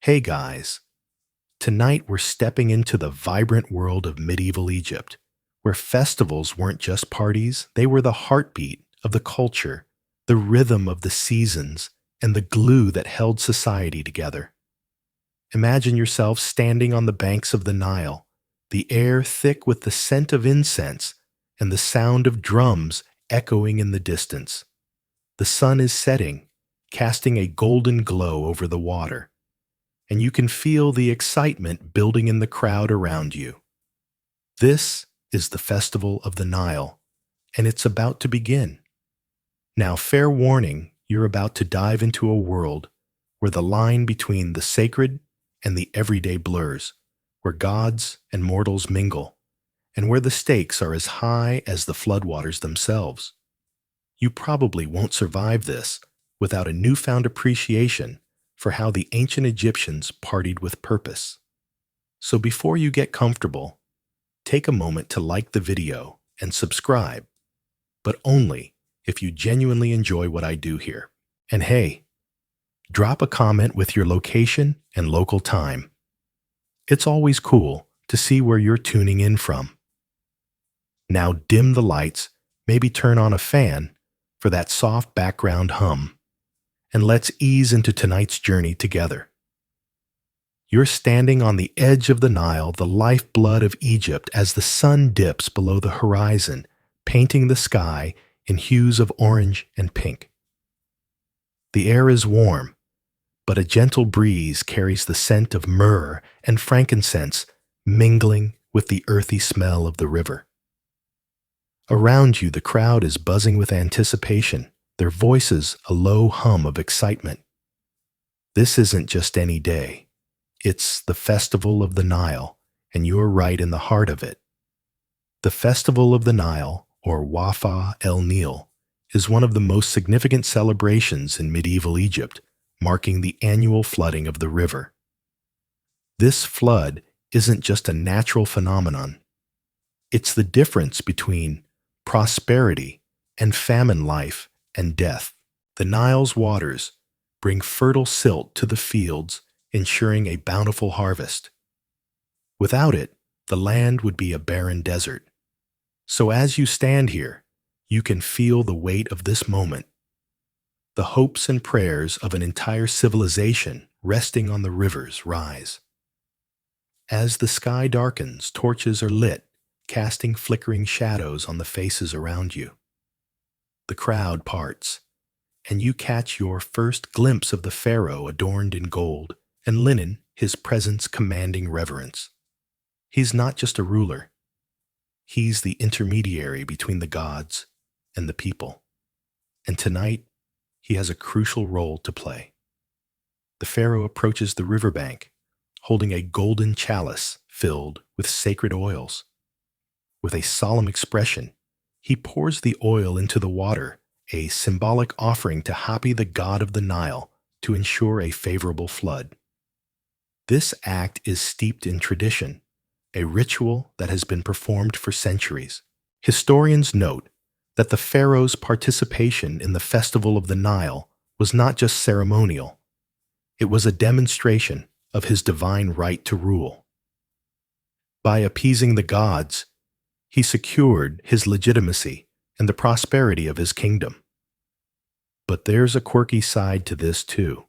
Hey guys, tonight we're stepping into the vibrant world of medieval Egypt, where festivals weren't just parties, they were the heartbeat of the culture, the rhythm of the seasons, and the glue that held society together. Imagine yourself standing on the banks of the Nile, the air thick with the scent of incense and the sound of drums echoing in the distance. The sun is setting, casting a golden glow over the water, and you can feel the excitement building in the crowd around you. This is the Festival of the Nile, and it's about to begin. Now, fair warning, you're about to dive into a world where the line between the sacred and the everyday blurs, where gods and mortals mingle, and where the stakes are as high as the floodwaters themselves. You probably won't survive this without a newfound appreciation for how the ancient Egyptians partied with purpose. So before you get comfortable, take a moment to like the video and subscribe, but only if you genuinely enjoy what I do here. And hey, drop a comment with your location and local time. It's always cool to see where you're tuning in from. Now dim the lights, maybe turn on a fan for that soft background hum, and let's ease into tonight's journey together. You're standing on the edge of the Nile, the lifeblood of Egypt, as the sun dips below the horizon, painting the sky in hues of orange and pink. The air is warm, but a gentle breeze carries the scent of myrrh and frankincense mingling with the earthy smell of the river. Around you, the crowd is buzzing with anticipation, their voices a low hum of excitement. This isn't just any day. It's the Festival of the Nile, and you're right in the heart of it. The Festival of the Nile, or Wafa el Nil, is one of the most significant celebrations in medieval Egypt, marking the annual flooding of the river. This flood isn't just a natural phenomenon. It's the difference between prosperity and famine, life and death. The Nile's waters bring fertile silt to the fields, ensuring a bountiful harvest. Without it, the land would be a barren desert. So as you stand here, you can feel the weight of this moment, the hopes and prayers of an entire civilization resting on the river's rise. As the sky darkens, torches are lit, casting flickering shadows on the faces around you. The crowd parts, and you catch your first glimpse of the pharaoh adorned in gold and linen, his presence commanding reverence. He's not just a ruler. He's the intermediary between the gods and the people. And tonight, he has a crucial role to play. The pharaoh approaches the riverbank, holding a golden chalice filled with sacred oils. With a solemn expression, he pours the oil into the water, a symbolic offering to Hapi, the god of the Nile, to ensure a favorable flood. This act is steeped in tradition, a ritual that has been performed for centuries. Historians note that the pharaoh's participation in the Festival of the Nile was not just ceremonial. It was a demonstration of his divine right to rule. By appeasing the gods, he secured his legitimacy and the prosperity of his kingdom. But there's a quirky side to this too.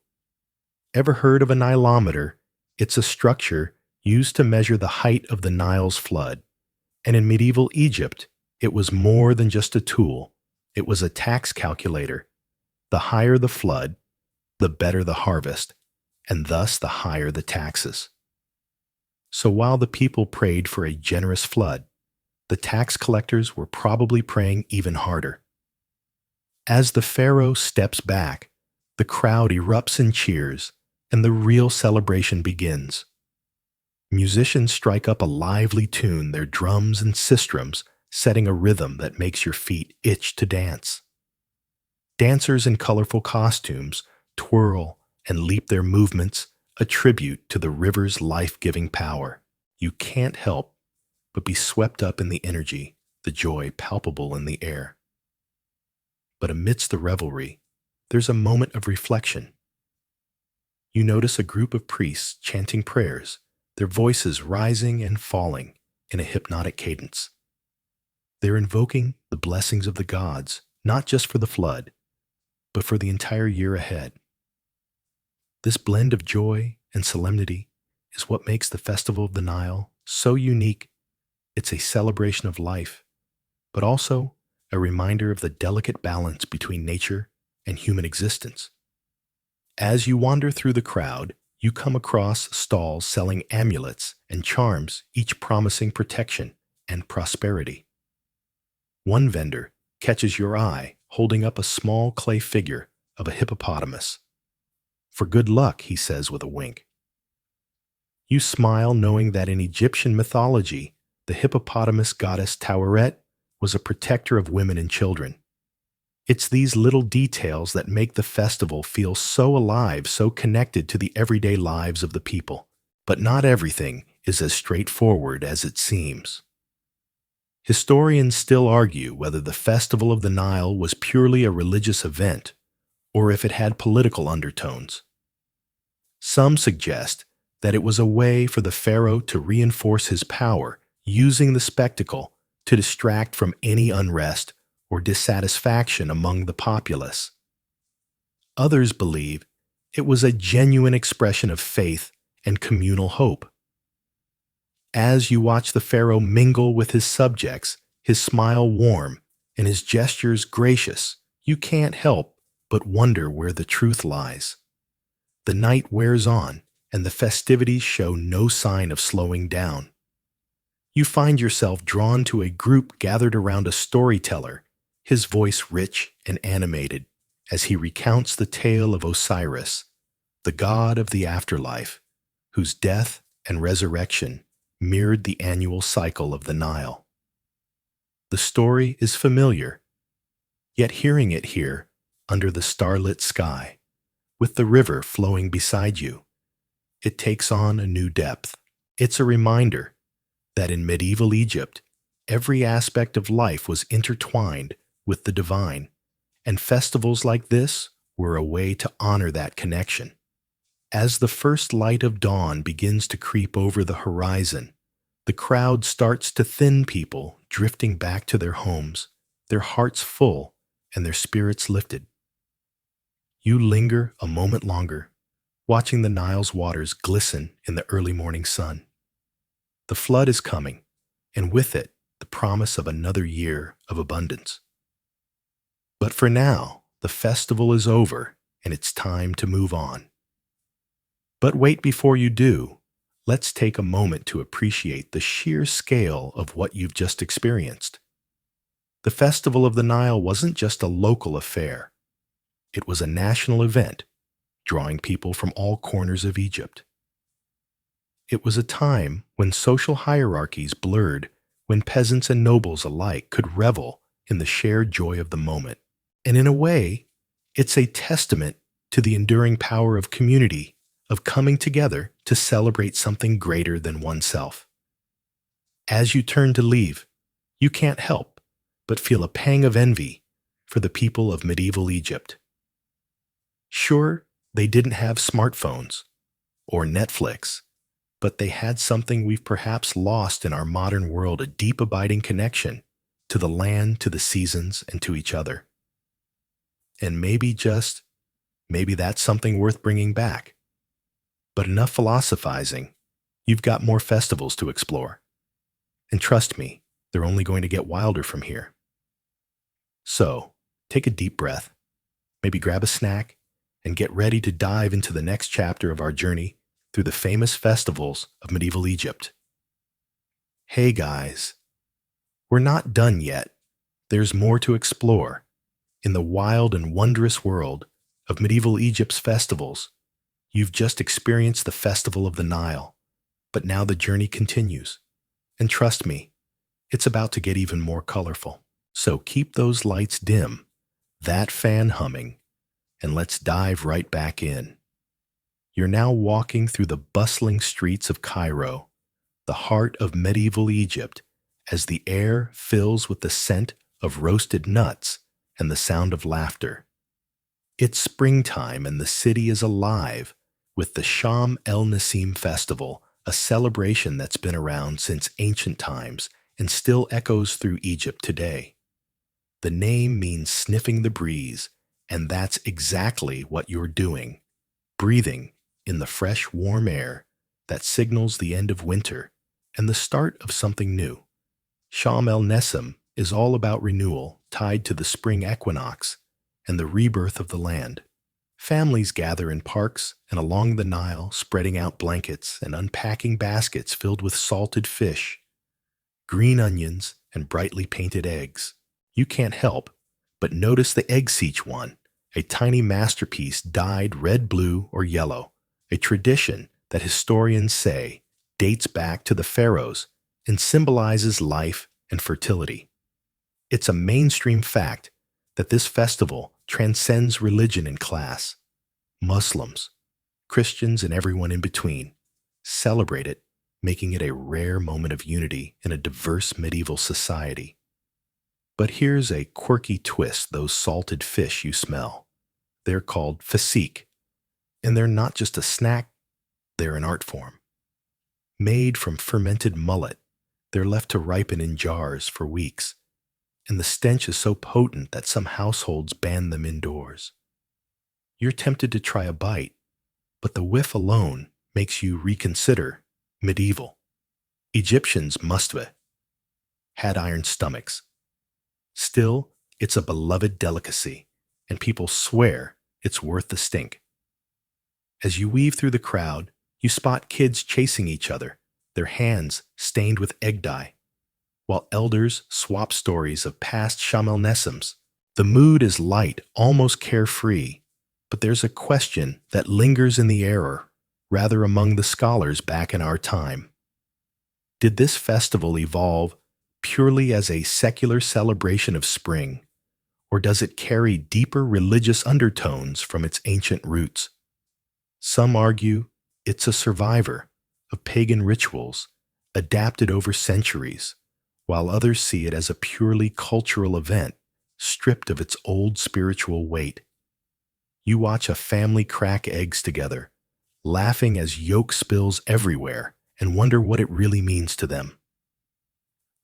Ever heard of a nilometer? It's a structure used to measure the height of the Nile's flood. And in medieval Egypt, it was more than just a tool. It was a tax calculator. The higher the flood, the better the harvest, and thus the higher the taxes. So while the people prayed for a generous flood, the tax collectors were probably praying even harder. As the pharaoh steps back, the crowd erupts in cheers, and the real celebration begins. Musicians strike up a lively tune, their drums and sistrums setting a rhythm that makes your feet itch to dance. Dancers in colorful costumes twirl and leap their movements, a tribute to the river's life-giving power. You can't help but be swept up in the energy, the joy palpable in the air. But amidst the revelry, there's a moment of reflection. You notice a group of priests chanting prayers, their voices rising and falling in a hypnotic cadence. They're invoking the blessings of the gods, not just for the flood, but for the entire year ahead. This blend of joy and solemnity is what makes the Festival of the Nile so unique. It's a celebration of life, but also a reminder of the delicate balance between nature and human existence. As you wander through the crowd, you come across stalls selling amulets and charms, each promising protection and prosperity. One vendor catches your eye holding up a small clay figure of a hippopotamus. For good luck, he says with a wink. You smile knowing that in Egyptian mythology, the hippopotamus goddess Taweret was a protector of women and children. It's these little details that make the festival feel so alive, so connected to the everyday lives of the people. But not everything is as straightforward as it seems. Historians still argue whether the Festival of the Nile was purely a religious event or if it had political undertones. Some suggest that it was a way for the pharaoh to reinforce his power, using the spectacle to distract from any unrest or dissatisfaction among the populace. Others believe it was a genuine expression of faith and communal hope. As you watch the pharaoh mingle with his subjects, his smile warm and his gestures gracious, you can't help but wonder where the truth lies. The night wears on, and the festivities show no sign of slowing down. You find yourself drawn to a group gathered around a storyteller, his voice rich and animated, as he recounts the tale of Osiris, the god of the afterlife, whose death and resurrection mirrored the annual cycle of the Nile. The story is familiar, yet hearing it here, under the starlit sky, with the river flowing beside you, it takes on a new depth. It's a reminder that in medieval Egypt, every aspect of life was intertwined with the divine, and festivals like this were a way to honor that connection. As the first light of dawn begins to creep over the horizon, the crowd starts to thin, people drifting back to their homes, their hearts full and their spirits lifted. You linger a moment longer, watching the Nile's waters glisten in the early morning sun. The flood is coming, and with it, the promise of another year of abundance. But for now, the festival is over, and it's time to move on. But wait, before you do, let's take a moment to appreciate the sheer scale of what you've just experienced. The Festival of the Nile wasn't just a local affair. It was a national event, drawing people from all corners of Egypt. It was a time when social hierarchies blurred, when peasants and nobles alike could revel in the shared joy of the moment. And in a way, it's a testament to the enduring power of community, of coming together to celebrate something greater than oneself. As you turn to leave, you can't help but feel a pang of envy for the people of medieval Egypt. Sure, they didn't have smartphones or Netflix, but they had something we've perhaps lost in our modern world, a deep abiding connection to the land, to the seasons, and to each other. And maybe that's something worth bringing back. But enough philosophizing. You've got more festivals to explore. And trust me, they're only going to get wilder from here. So, take a deep breath, maybe grab a snack, and get ready to dive into the next chapter of our journey through the famous festivals of medieval Egypt. Hey guys, we're not done yet. There's more to explore. In the wild and wondrous world of medieval Egypt's festivals, you've just experienced the Festival of the Nile, but now the journey continues. And trust me, it's about to get even more colorful. So keep those lights dim, that fan humming, and let's dive right back in. You're now walking through the bustling streets of Cairo, the heart of medieval Egypt, as the air fills with the scent of roasted nuts and the sound of laughter. It's springtime and the city is alive with the Sham el Nassim Festival, a celebration that's been around since ancient times and still echoes through Egypt today. The name means sniffing the breeze, and that's exactly what you're doing, breathing in the fresh, warm air that signals the end of winter and the start of something new. Sham el Nessim is all about renewal tied to the spring equinox and the rebirth of the land. Families gather in parks and along the Nile, spreading out blankets and unpacking baskets filled with salted fish, green onions, and brightly painted eggs. You can't help but notice the egg seach one, a tiny masterpiece dyed red, blue, or yellow, a tradition that historians say dates back to the pharaohs and symbolizes life and fertility. It's a mainstream fact that this festival transcends religion and class. Muslims, Christians, and everyone in between celebrate it, making it a rare moment of unity in a diverse medieval society. But here's a quirky twist: those salted fish you smell. They're called fasik, and they're not just a snack, they're an art form. Made from fermented mullet, they're left to ripen in jars for weeks, and the stench is so potent that some households ban them indoors. You're tempted to try a bite, but the whiff alone makes you reconsider medieval. Egyptians mustve had iron stomachs. Still, it's a beloved delicacy, and people swear it's worth the stink. As you weave through the crowd, you spot kids chasing each other, their hands stained with egg dye, while elders swap stories of past Sham el Nessims. The mood is light, almost carefree, but there's a question that lingers in the air, rather among the scholars back in our time. Did this festival evolve purely as a secular celebration of spring, or does it carry deeper religious undertones from its ancient roots? Some argue it's a survivor of pagan rituals adapted over centuries, while others see it as a purely cultural event stripped of its old spiritual weight. You watch a family crack eggs together, laughing as yolk spills everywhere, and wonder what it really means to them.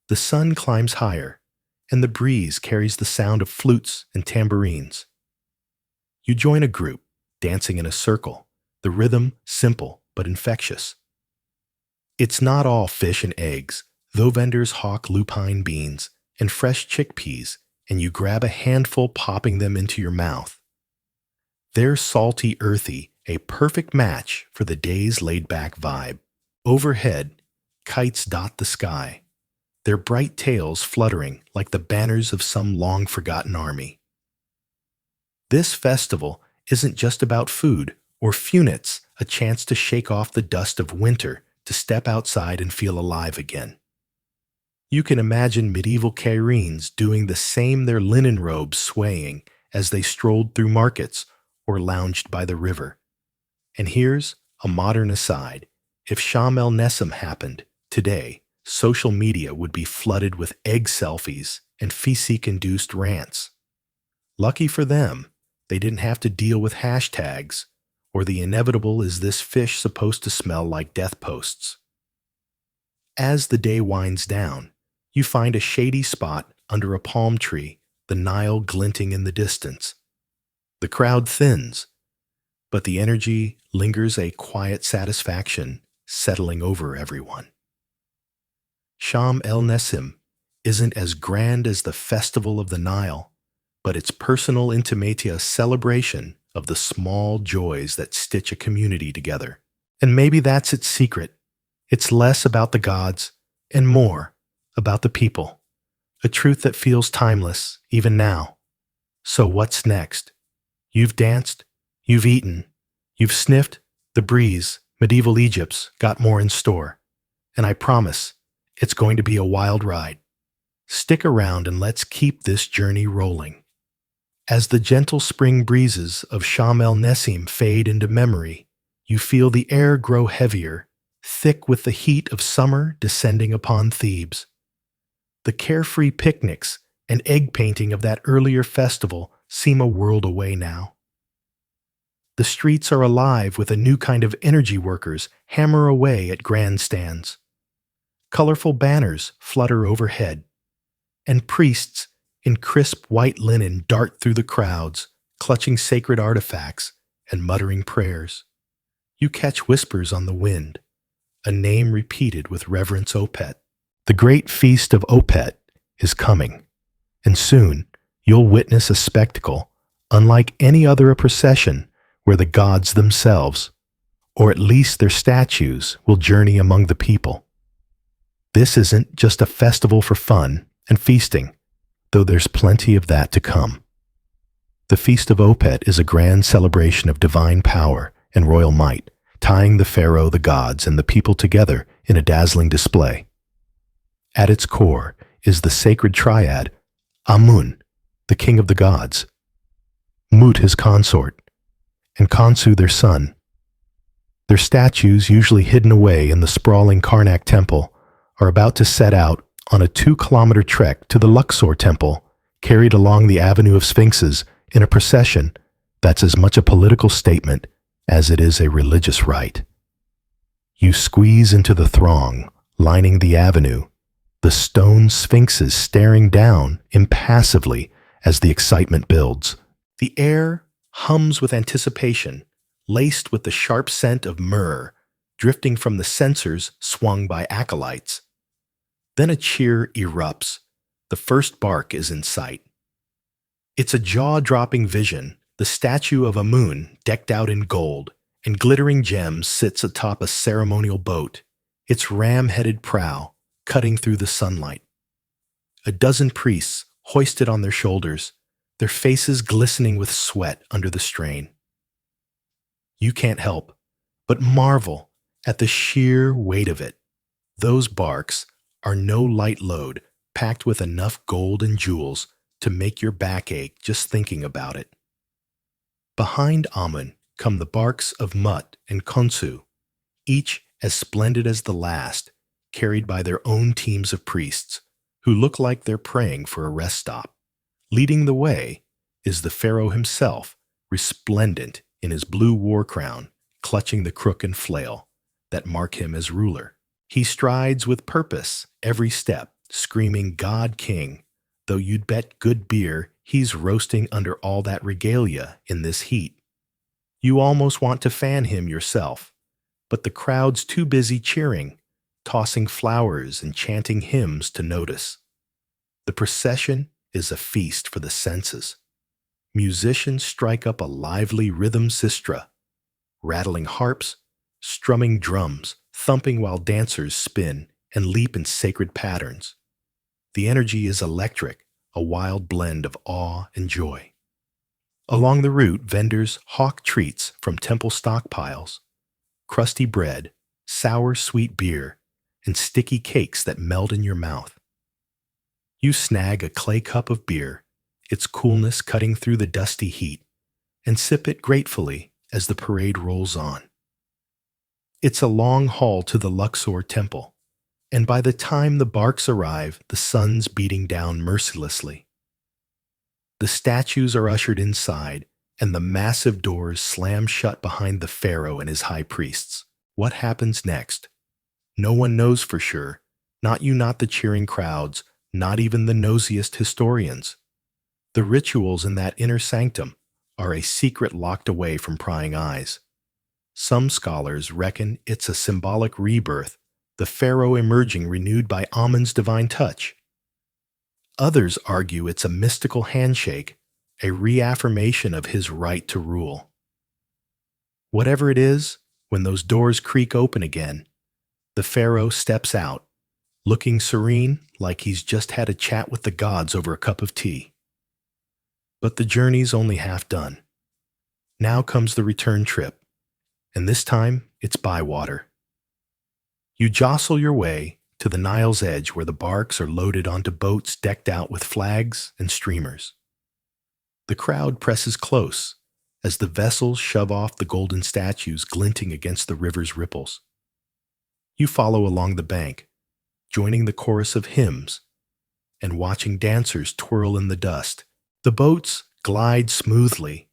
The sun climbs higher, and the breeze carries the sound of flutes and tambourines. You join a group, dancing in a circle, the rhythm simple but infectious. It's not all fish and eggs, though vendors hawk lupine beans and fresh chickpeas, and you grab a handful, popping them into your mouth. They're salty, earthy, a perfect match for the day's laid-back vibe. Overhead, kites dot the sky, their bright tails fluttering like the banners of some long-forgotten army. This festival isn't just about food or funits, a chance to shake off the dust of winter, to step outside and feel alive again. You can imagine medieval Cairenes doing the same, their linen robes swaying as they strolled through markets or lounged by the river. And here's a modern aside: if Sham el Nessim happened today, social media would be flooded with egg selfies and fasik-induced rants. Lucky for them, they didn't have to deal with hashtags or the inevitable "is this fish supposed to smell like" death posts. As the day winds down, you find a shady spot under a palm tree, the Nile glinting in the distance. The crowd thins, but the energy lingers, a quiet satisfaction settling over everyone. Sham el Nessim isn't as grand as the Festival of the Nile, but it's personal intimate, a celebration of the small joys that stitch a community together. And maybe that's its secret. It's less about the gods and more about the people, a truth that feels timeless even now. So what's next? You've danced, you've eaten, you've sniffed the breeze. Medieval Egypt's got more in store, and I promise it's going to be a wild ride. Stick around and let's keep this journey rolling. As the gentle spring breezes of Sham el Nessim fade into memory, you feel the air grow heavier, thick with the heat of summer descending upon Thebes. The carefree picnics and egg painting of that earlier festival seem a world away now. The streets are alive with a new kind of energy workers hammer away at grandstands. Colorful banners flutter overhead, and priests in crisp white linen dart through the crowds, clutching sacred artifacts and muttering prayers. You catch whispers on the wind, a name repeated with reverence Opet. The great feast of Opet is coming, and soon you'll witness a spectacle unlike any other procession where the gods themselves, or at least their statues, will journey among the people. This isn't just a festival for fun and feasting, though there's plenty of that to come. The Feast of Opet is a grand celebration of divine power and royal might, tying the pharaoh, the gods, and the people together in a dazzling display. At its core is the sacred triad, Amun, the king of the gods, Mut, his consort, and Khonsu, their son. Their statues, usually hidden away in the sprawling Karnak temple, are about to set out on a 2-kilometer trek to the Luxor temple, carried along the Avenue of Sphinxes in a procession that's as much a political statement as it is a religious rite. You squeeze into the throng, lining the avenue, the stone sphinxes staring down impassively as the excitement builds. The air hums with anticipation, laced with the sharp scent of myrrh drifting from the censers swung by acolytes. Then a cheer erupts. The first bark is in sight. It's a jaw-dropping vision. The statue of Amun, decked out in gold and glittering gems, sits atop a ceremonial boat, its ram-headed prow cutting through the sunlight. A dozen priests hoisted on their shoulders, their faces glistening with sweat under the strain. You can't help but marvel at the sheer weight of it. Those barks are no light load, packed with enough gold and jewels to make your back ache just thinking about it. Behind Amun come the barks of Mut and Khonsu, each as splendid as the last, carried by their own teams of priests, who look like they're praying for a rest stop. Leading the way is the pharaoh himself, resplendent in his blue war crown, clutching the crook and flail that mark him as ruler. He strides with purpose every step, screaming God King, though you'd bet good beer he's roasting under all that regalia in this heat. You almost want to fan him yourself, but the crowd's too busy cheering, tossing flowers and chanting hymns to notice. The procession is a feast for the senses. Musicians strike up a lively rhythm sistra, rattling harps, strumming drums, thumping while dancers spin and leap in sacred patterns. The energy is electric, a wild blend of awe and joy. Along the route, vendors hawk treats from temple stockpiles, crusty bread, sour sweet beer, and sticky cakes that melt in your mouth. You snag a clay cup of beer, its coolness cutting through the dusty heat, and sip it gratefully as the parade rolls on. It's a long haul to the Luxor temple, and by the time the barks arrive, the sun's beating down mercilessly. The statues are ushered inside, and the massive doors slam shut behind the pharaoh and his high priests. What happens next? No one knows for sure, not you, not the cheering crowds, not even the nosiest historians. The rituals in that inner sanctum are a secret locked away from prying eyes. Some scholars reckon it's a symbolic rebirth, the pharaoh emerging renewed by Amun's divine touch. Others argue it's a mystical handshake, a reaffirmation of his right to rule. Whatever it is, when those doors creak open again, the pharaoh steps out, looking serene, like he's just had a chat with the gods over a cup of tea. But the journey's only half done. Now comes the return trip, and this time it's by water. You jostle your way to the Nile's edge where the barks are loaded onto boats decked out with flags and streamers. The crowd presses close as the vessels shove off the golden statues glinting against the river's ripples. You follow along the bank, joining the chorus of hymns and watching dancers twirl in the dust. The boats glide smoothly,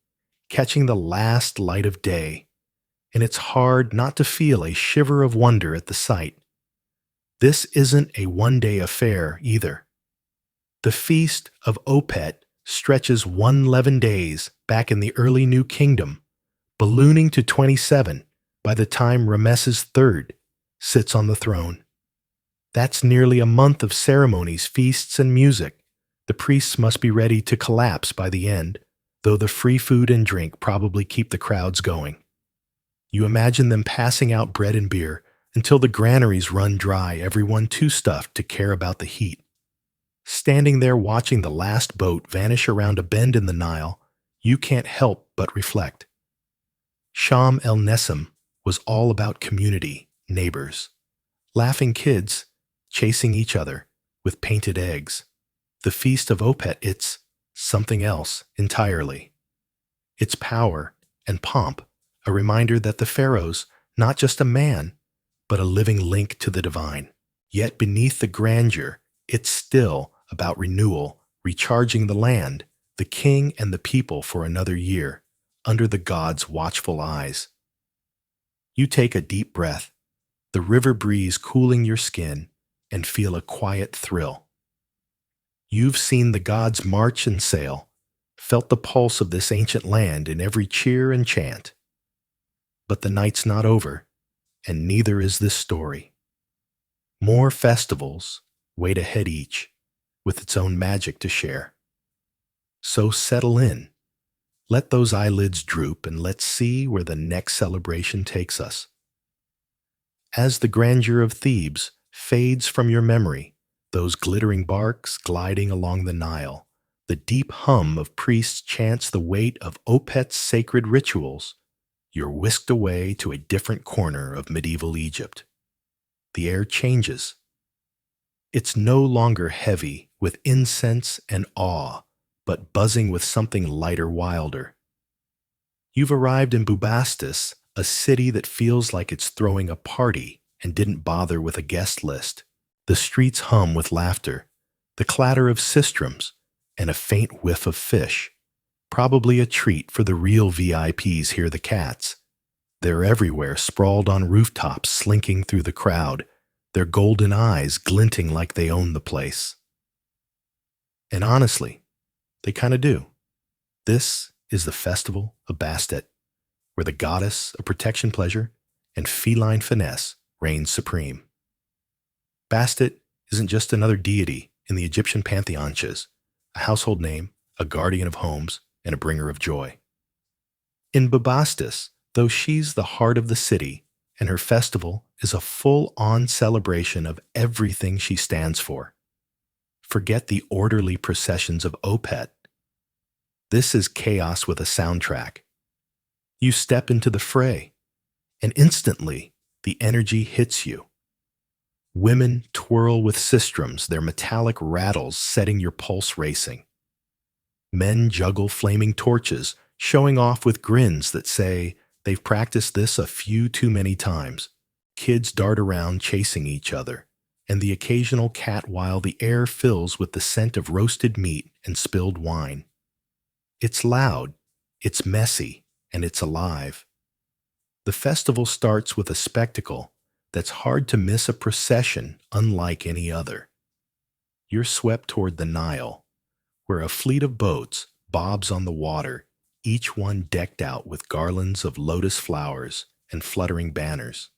catching the last light of day, and it's hard not to feel a shiver of wonder at the sight. This isn't a one-day affair either. The Feast of Opet stretches 111 days back in the early New Kingdom, ballooning to 27 by the time Ramesses III sits on the throne. That's nearly a month of ceremonies, feasts, and music. The priests must be ready to collapse by the end, though the free food and drink probably keep the crowds going. You imagine them passing out bread and beer until the granaries run dry, everyone too stuffed to care about the heat. Standing there watching the last boat vanish around a bend in the Nile, you can't help but reflect. Sham el-Nessim was all about community, neighbors, laughing kids, chasing each other with painted eggs. The Feast of Opet, it's something else entirely. Its power and pomp, a reminder that the pharaoh's not just a man, but a living link to the divine. Yet beneath the grandeur, it's still about renewal, recharging the land, the king and the people for another year, under the gods' watchful eyes. You take a deep breath, the river breeze cooling your skin, and feel a quiet thrill. You've seen the gods march and sail, felt the pulse of this ancient land in every cheer and chant. But the night's not over, and neither is this story. More festivals wait ahead each, with its own magic to share. So settle in, let those eyelids droop, and let's see where the next celebration takes us. As the grandeur of Thebes fades from your memory, those glittering barks gliding along the Nile, the deep hum of priests chants the weight of Opet's sacred rituals, you're whisked away to a different corner of medieval Egypt. The air changes. It's no longer heavy with incense and awe, but buzzing with something lighter, wilder. You've arrived in Bubastis, a city that feels like it's throwing a party and didn't bother with a guest list. The streets hum with laughter, the clatter of sistrums, and a faint whiff of fish. Probably a treat for the real VIPs. Hear the cats. They're everywhere, sprawled on rooftops, slinking through the crowd, their golden eyes glinting like they own the place. And honestly, they kind of do. This is the festival of Bastet, where the goddess of protection, pleasure, and feline finesse reigns supreme. Bastet isn't just another deity in the Egyptian pantheon, a household name, a guardian of homes, and a bringer of joy. In Bubastis, though she's the heart of the city, and her festival is a full-on celebration of everything she stands for. Forget the orderly processions of Opet. This is chaos with a soundtrack. You step into the fray, and instantly the energy hits you. Women twirl with sistrums, their metallic rattles setting your pulse racing. Men juggle flaming torches, showing off with grins that say they've practiced this a few too many times. Kids dart around chasing each other, and the occasional cat while the air fills with the scent of roasted meat and spilled wine. It's loud, it's messy, and it's alive. The festival starts with a spectacle that's hard to miss, a procession unlike any other. You're swept toward the Nile, where a fleet of boats bobs on the water, each one decked out with garlands of lotus flowers and fluttering banners.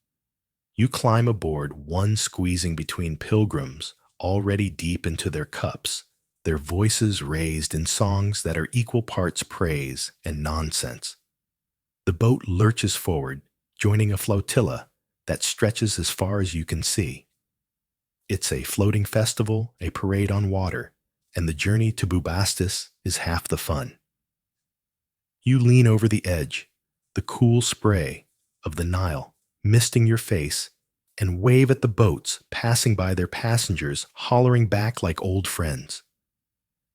You climb aboard, one squeezing between pilgrims already deep into their cups, their voices raised in songs that are equal parts praise and nonsense. The boat lurches forward, joining a flotilla that stretches as far as you can see. It's a floating festival, a parade on water, and the journey to Bubastis is half the fun. You lean over the edge, the cool spray of the Nile misting your face, and wave at the boats passing by their passengers, hollering back like old friends.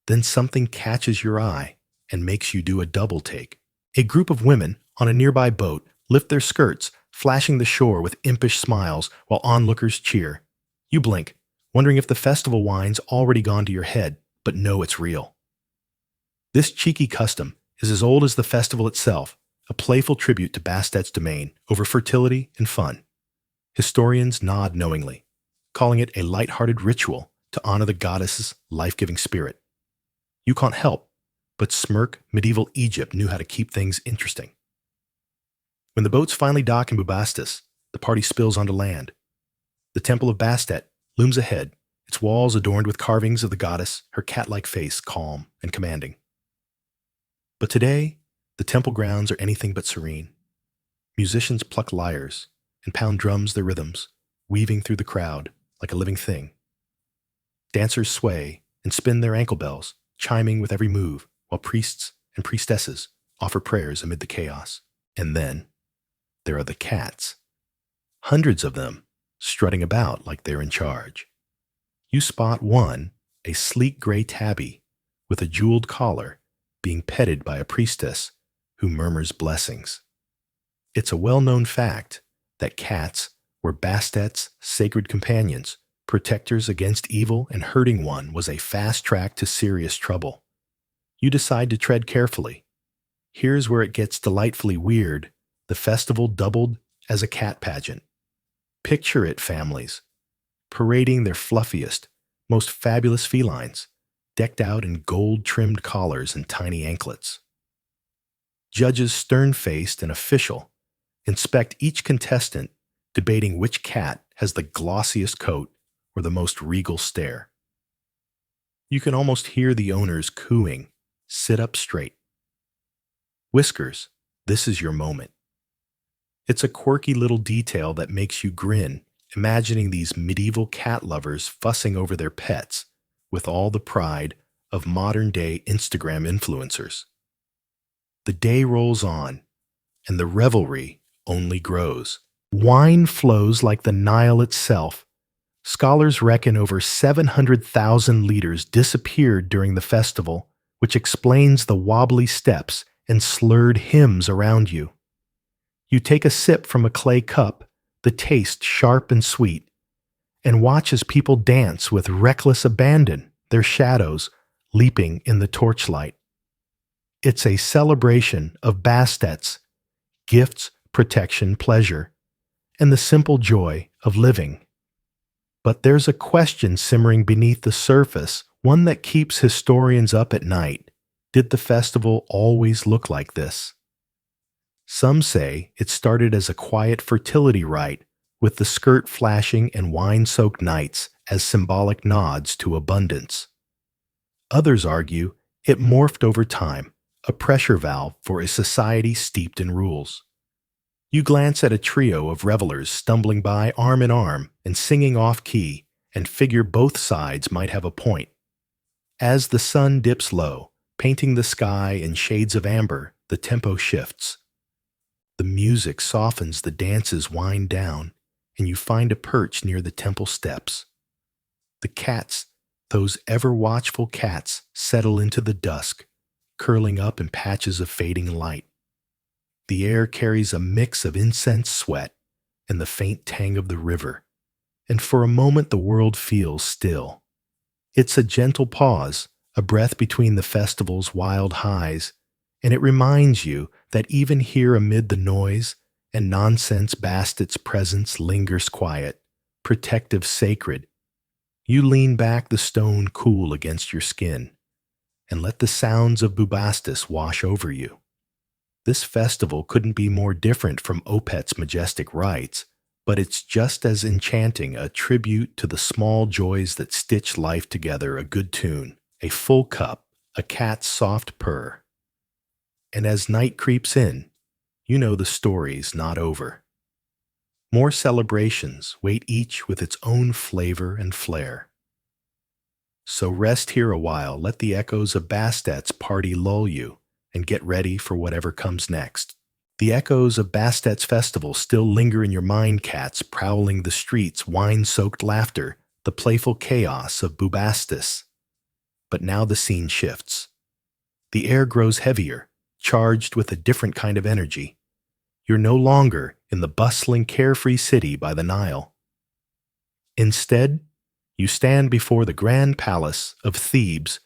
Then something catches your eye and makes you do a double take. A group of women on a nearby boat lift their skirts, flashing the shore with impish smiles while onlookers cheer. You blink, wondering if the festival wine's already gone to your head, but no, it's real. This cheeky custom is as old as the festival itself, a playful tribute to Bastet's domain over fertility and fun. Historians nod knowingly, calling it a light-hearted ritual to honor the goddess's life-giving spirit. You can't help but smirk medieval Egypt knew how to keep things interesting. When the boats finally dock in Bubastis, the party spills onto land. The Temple of Bastet looms ahead, its walls adorned with carvings of the goddess, her cat-like face calm and commanding. But today, the temple grounds are anything but serene. Musicians pluck lyres and pound drums their rhythms, weaving through the crowd like a living thing. Dancers sway and spin their ankle bells, chiming with every move, while priests and priestesses offer prayers amid the chaos. And then, there are the cats. Hundreds of them, strutting about like they're in charge. You spot one, a sleek gray tabby, with a jeweled collar, being petted by a priestess who murmurs blessings. It's a well-known fact that cats were Bastet's sacred companions, protectors against evil, and hurting one was a fast track to serious trouble. You decide to tread carefully. Here's where it gets delightfully weird. The festival doubled as a cat pageant. Picture it, families, parading their fluffiest, most fabulous felines, decked out in gold-trimmed collars and tiny anklets. Judges, stern-faced and official, inspect each contestant, debating which cat has the glossiest coat or the most regal stare. You can almost hear the owners cooing, "Sit up straight." Whiskers, this is your moment. It's a quirky little detail that makes you grin, imagining these medieval cat lovers fussing over their pets with all the pride of modern-day Instagram influencers. The day rolls on, and the revelry only grows. Wine flows like the Nile itself. Scholars reckon over 700,000 liters disappeared during the festival, which explains the wobbly steps and slurred hymns around you. You take a sip from a clay cup, the taste sharp and sweet, and watch as people dance with reckless abandon, their shadows leaping in the torchlight. It's a celebration of Bastet's gifts, protection, pleasure, and the simple joy of living. But there's a question simmering beneath the surface, one that keeps historians up at night. Did the festival always look like this? Some say it started as a quiet fertility rite, with the skirt flashing and wine-soaked nights as symbolic nods to abundance. Others argue it morphed over time, a pressure valve for a society steeped in rules. You glance at a trio of revelers stumbling by arm in arm and singing off-key, and figure both sides might have a point. As the sun dips low, painting the sky in shades of amber, the tempo shifts. The music softens, the dances wind down, and you find a perch near the temple steps. The cats, those ever-watchful cats, settle into the dusk, curling up in patches of fading light. The air carries a mix of incense sweat and the faint tang of the river, and for a moment the world feels still. It's a gentle pause, a breath between the festival's wild highs, and it reminds you that even here amid the noise and nonsense, Bastet's presence lingers quiet, protective, sacred. You lean back, the stone cool against your skin, and let the sounds of Bubastis wash over you. This festival couldn't be more different from Opet's majestic rites, but it's just as enchanting, a tribute to the small joys that stitch life together: a good tune, a full cup, a cat's soft purr. And as night creeps in, you know the story's not over. More celebrations wait, each with its own flavor and flair. So rest here a while, let the echoes of Bastet's party lull you, and get ready for whatever comes next. The echoes of Bastet's festival still linger in your mind, cats prowling the streets, wine-soaked laughter, the playful chaos of Bubastis. But now the scene shifts. The air grows heavier, charged with a different kind of energy. You're no longer in the bustling, carefree city by the Nile. Instead, you stand before the grand palace of Thebes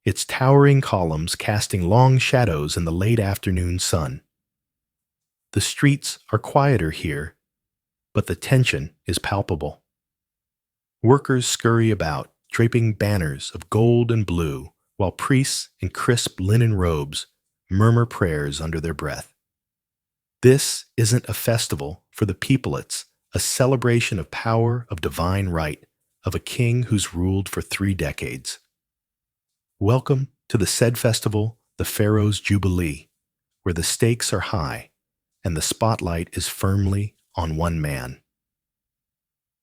its towering columns casting long shadows in the late afternoon sun. The streets are quieter here, but the tension is palpable. Workers scurry about, draping banners of gold and blue, while priests in crisp linen robes murmur prayers under their breath. This isn't a festival for the peoplets, a celebration of power, of divine right, of a king who's ruled for 3 decades. Welcome to the said festival, the Pharaoh's Jubilee, where the stakes are high and the spotlight is firmly on one man.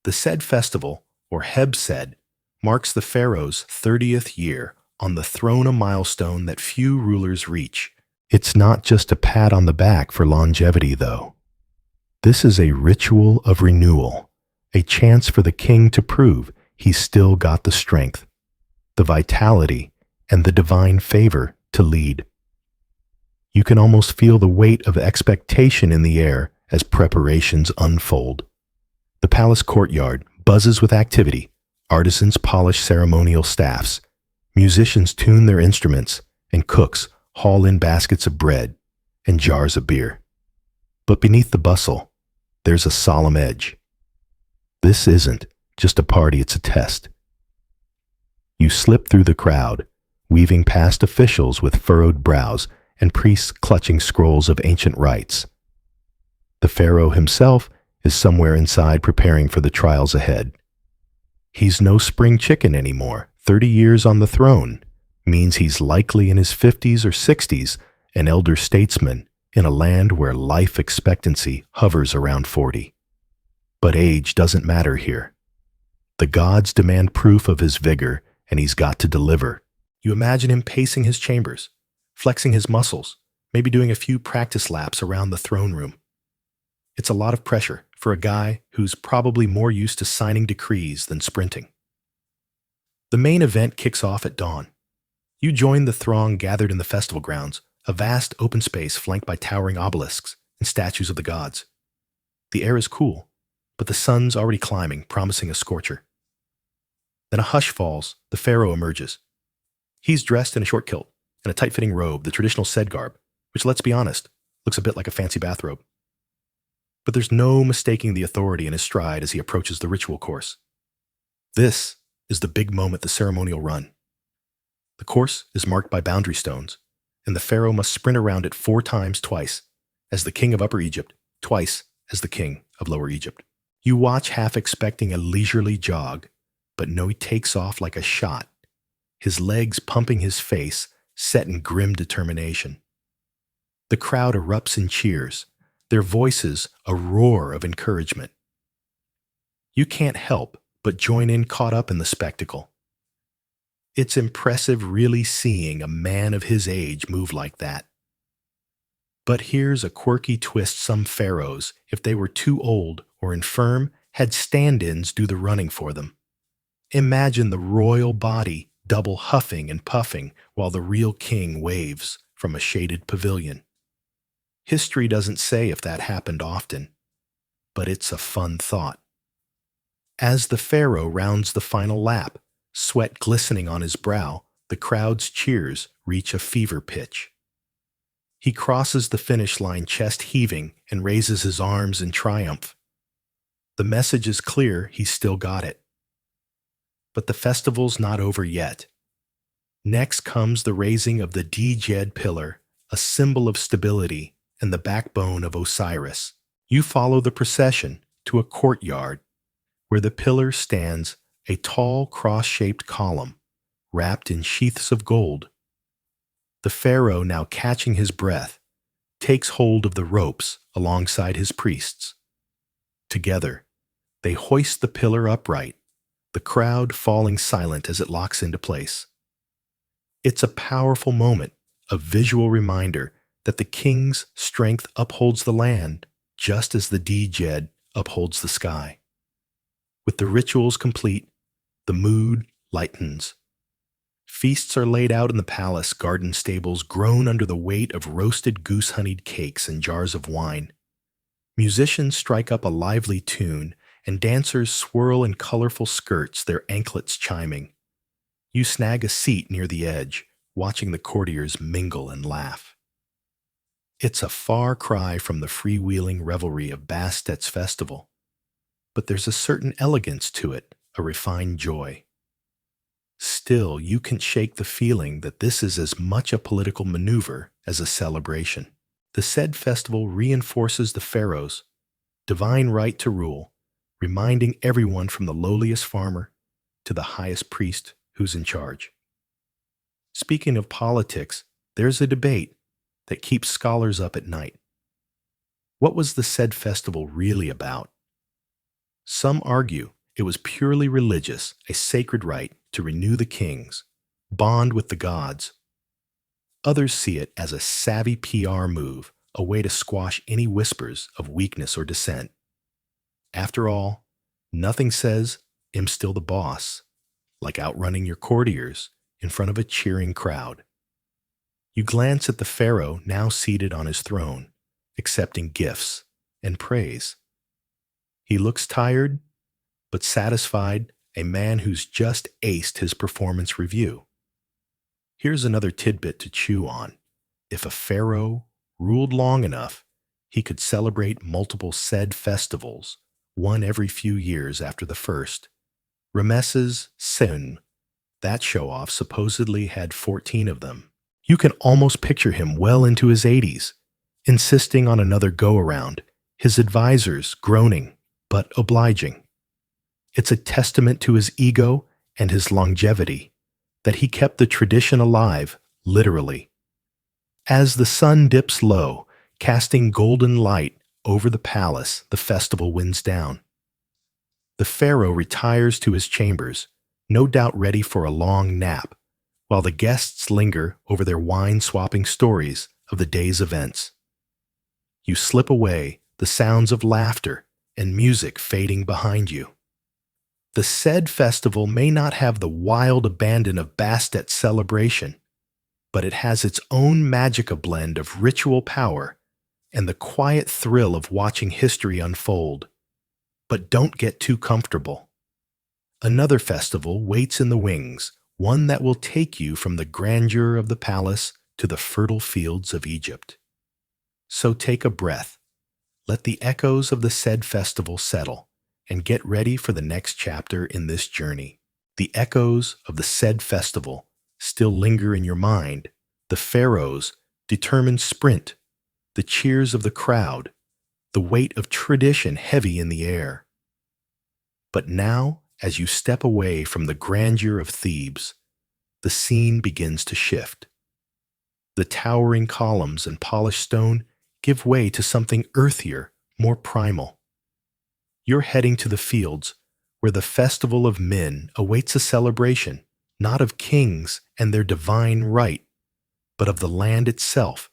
The said festival, or Heb-Sed, marks the Pharaoh's 30th year on the throne, a milestone that few rulers reach. It's not just a pat on the back for longevity, though. This is a ritual of renewal, a chance for the king to prove he's still got the strength, the vitality, and the divine favor to lead. You can almost feel the weight of expectation in the air as preparations unfold. The palace courtyard buzzes with activity. Artisans polish ceremonial staffs, musicians tune their instruments, and cooks haul in baskets of bread and jars of beer. But beneath the bustle, there's a solemn edge. This isn't just a party, it's a test. You slip through the crowd, weaving past officials with furrowed brows and priests clutching scrolls of ancient rites. The pharaoh himself is somewhere inside preparing for the trials ahead. He's no spring chicken anymore. 30 years on the throne means he's likely in his 50s or 60s, an elder statesman in a land where life expectancy hovers around 40. But age doesn't matter here. The gods demand proof of his vigor, and he's got to deliver. You imagine him pacing his chambers, flexing his muscles, maybe doing a few practice laps around the throne room. It's a lot of pressure for a guy who's probably more used to signing decrees than sprinting. The main event kicks off at dawn. You join the throng gathered in the festival grounds, a vast open space flanked by towering obelisks and statues of the gods. The air is cool, but the sun's already climbing, promising a scorcher. Then a hush falls, the pharaoh emerges. He's dressed in a short kilt and a tight-fitting robe, the traditional Sed garb, which, let's be honest, looks a bit like a fancy bathrobe. But there's no mistaking the authority in his stride as he approaches the ritual course. This is the big moment, the ceremonial run. The course is marked by boundary stones, and the pharaoh must sprint around it 4 times, twice as the king of Upper Egypt, twice as the king of Lower Egypt. You watch half expecting a leisurely jog, but no, he takes off like a shot, his legs pumping his face, set in grim determination. The crowd erupts in cheers, their voices a roar of encouragement. You can't help but join in, caught up in the spectacle. It's impressive really seeing a man of his age move like that. But here's a quirky twist: some pharaohs, if they were too old or infirm, had stand-ins do the running for them. Imagine the royal body double huffing and puffing while the real king waves from a shaded pavilion. History doesn't say if that happened often, but it's a fun thought. As the pharaoh rounds the final lap, sweat glistening on his brow, the crowd's cheers reach a fever pitch. He crosses the finish line, chest heaving, and raises his arms in triumph. The message is clear, he's still got it. But the festival's not over yet. Next comes the raising of the Djed pillar, a symbol of stability and the backbone of Osiris. You follow the procession to a courtyard where the pillar stands, a tall cross-shaped column wrapped in sheaths of gold. The pharaoh, now catching his breath, takes hold of the ropes alongside his priests. Together, they hoist the pillar upright, the crowd falling silent as it locks into place. It's a powerful moment, a visual reminder that the king's strength upholds the land just as the Djed upholds the sky. With the rituals complete, the mood lightens. Feasts are laid out in the palace garden stables, groan under the weight of roasted goose-honeyed cakes and jars of wine. Musicians strike up a lively tune, and dancers swirl in colorful skirts, their anklets chiming. You snag a seat near the edge, watching the courtiers mingle and laugh. It's a far cry from the freewheeling revelry of Bastet's festival, but there's a certain elegance to it, a refined joy. Still, you can shake the feeling that this is as much a political maneuver as a celebration. The said festival reinforces the pharaoh's divine right to rule, reminding everyone from the lowliest farmer to the highest priest who's in charge. Speaking of politics, there's a debate that keeps scholars up at night. What was the said festival really about? Some argue it was purely religious, a sacred rite to renew the kings, bond with the gods. Others see it as a savvy PR move, a way to squash any whispers of weakness or dissent. After all, nothing says, "I'm still the boss," like outrunning your courtiers in front of a cheering crowd. You glance at the pharaoh now seated on his throne, accepting gifts and praise. He looks tired, but satisfied, a man who's just aced his performance review. Here's another tidbit to chew on. If a pharaoh ruled long enough, he could celebrate multiple said festivals, one every few years after the first. Ramesses Sin, that show-off, supposedly had 14 of them. You can almost picture him well into his 80s, insisting on another go-around, his advisors groaning, but obliging. It's a testament to his ego and his longevity that he kept the tradition alive, literally. As the sun dips low, casting golden light over the palace, the festival winds down. The pharaoh retires to his chambers, no doubt ready for a long nap, while the guests linger over their wine-swapping stories of the day's events. You slip away, the sounds of laughter and music fading behind you. The said festival may not have the wild abandon of Bastet's celebration, but it has its own magica blend of ritual power and the quiet thrill of watching history unfold. But don't get too comfortable. Another festival waits in the wings, one that will take you from the grandeur of the palace to the fertile fields of Egypt. So take a breath, let the echoes of the said festival settle, and get ready for the next chapter in this journey. The echoes of the said festival still linger in your mind, the pharaoh's determined sprint, the cheers of the crowd, the weight of tradition heavy in the air. But now, as you step away from the grandeur of Thebes, the scene begins to shift. The towering columns and polished stone give way to something earthier, more primal. You're heading to the fields where the festival of men awaits a celebration, not of kings and their divine right, but of the land itself,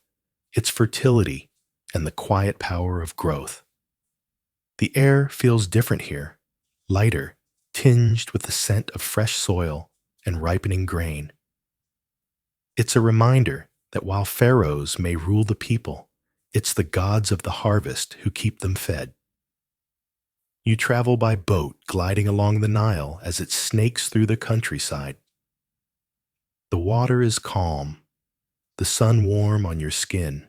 its fertility, and the quiet power of growth. The air feels different here, lighter, tinged with the scent of fresh soil and ripening grain. It's a reminder that while pharaohs may rule the people, it's the gods of the harvest who keep them fed. You travel by boat, gliding along the Nile as it snakes through the countryside. The water is calm, the sun warm on your skin,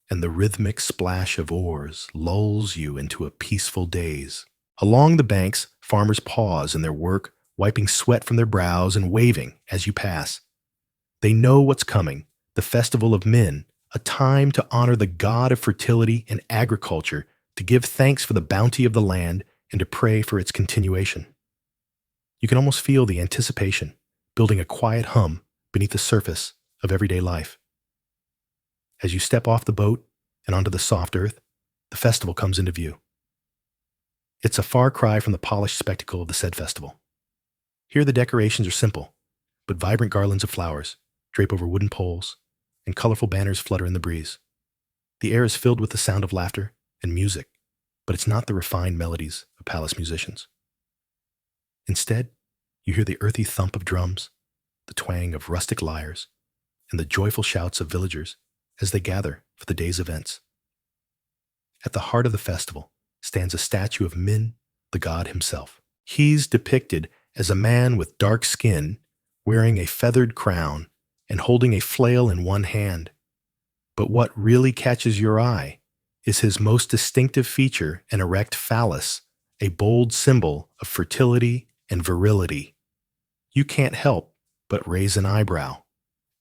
and the rhythmic splash of oars lulls you into a peaceful daze. Along the banks, farmers pause in their work, wiping sweat from their brows and waving as you pass. They know what's coming, the festival of men, a time to honor the god of fertility and agriculture, to give thanks for the bounty of the land, and to pray for its continuation. You can almost feel the anticipation, building a quiet hum beneath the surface of everyday life. As you step off the boat and onto the soft earth, the festival comes into view. It's a far cry from the polished spectacle of the said festival. Here the decorations are simple, but vibrant garlands of flowers drape over wooden poles, and colorful banners flutter in the breeze. The air is filled with the sound of laughter and music, but it's not the refined melodies of palace musicians. Instead, you hear the earthy thump of drums, the twang of rustic lyres, and the joyful shouts of villagers as they gather for the day's events. At the heart of the festival stands a statue of Min, the god himself. He's depicted as a man with dark skin, wearing a feathered crown and holding a flail in one hand. But what really catches your eye is his most distinctive feature, an erect phallus, a bold symbol of fertility and virility. You can't help but raise an eyebrow.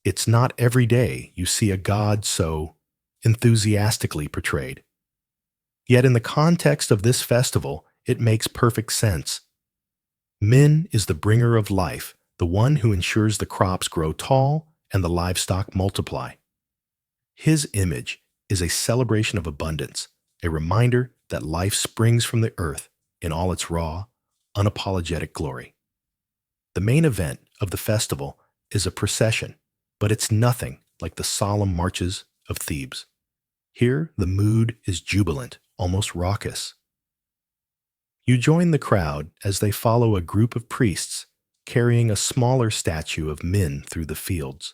It's not every day you see a god so enthusiastically portrayed. Yet in the context of this festival, it makes perfect sense. Min is the bringer of life, the one who ensures the crops grow tall and the livestock multiply. His image is a celebration of abundance, a reminder that life springs from the earth in all its raw, unapologetic glory. The main event of the festival is a procession, but it's nothing like the solemn marches of Thebes. Here, the mood is jubilant, almost raucous. You join the crowd as they follow a group of priests carrying a smaller statue of Min through the fields.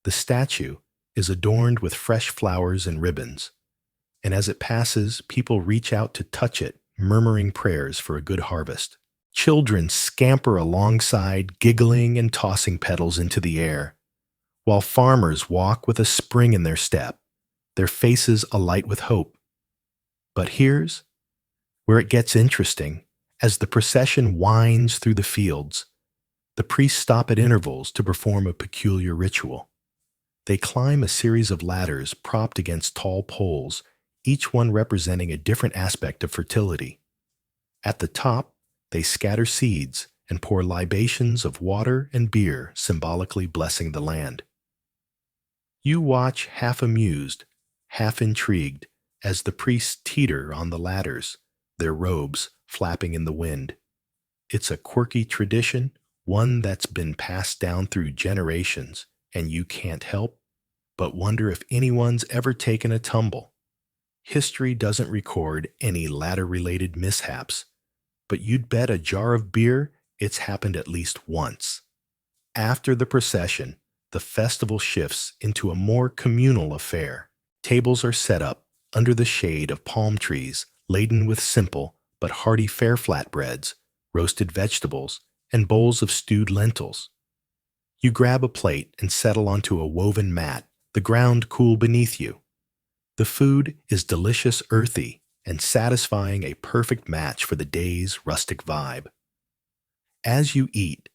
The statue is adorned with fresh flowers and ribbons, and as it passes, people reach out to touch it, murmuring prayers for a good harvest. Children scamper alongside, giggling and tossing petals into the air, while farmers walk with a spring in their step, their faces alight with hope. But here's where it gets interesting. As the procession winds through the fields, the priests stop at intervals to perform a peculiar ritual. They climb a series of ladders propped against tall poles, each one representing a different aspect of fertility. At the top, they scatter seeds and pour libations of water and beer, symbolically blessing the land. You watch half amused, half intrigued, as the priests teeter on the ladders, their robes flapping in the wind. It's a quirky tradition, one that's been passed down through generations, and you can't help but wonder if anyone's ever taken a tumble. History doesn't record any ladder-related mishaps, but you'd bet a jar of beer it's happened at least once. After the procession, the festival shifts into a more communal affair. Tables are set up under the shade of palm trees, laden with simple but hearty fare flatbreads, roasted vegetables, and bowls of stewed lentils. You grab a plate and settle onto a woven mat, the ground cool beneath you. The food is delicious, earthy, and satisfying, a perfect match for the day's rustic vibe. As you eat,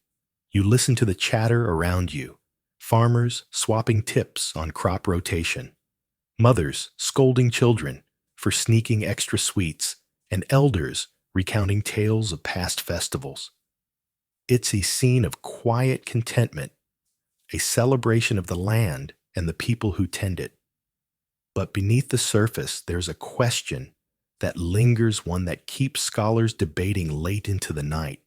you listen to the chatter around you, farmers swapping tips on crop rotation, mothers scolding children for sneaking extra sweets, and elders recounting tales of past festivals. It's a scene of quiet contentment, a celebration of the land and the people who tend it. But beneath the surface, there's a question that lingers, one that keeps scholars debating late into the night.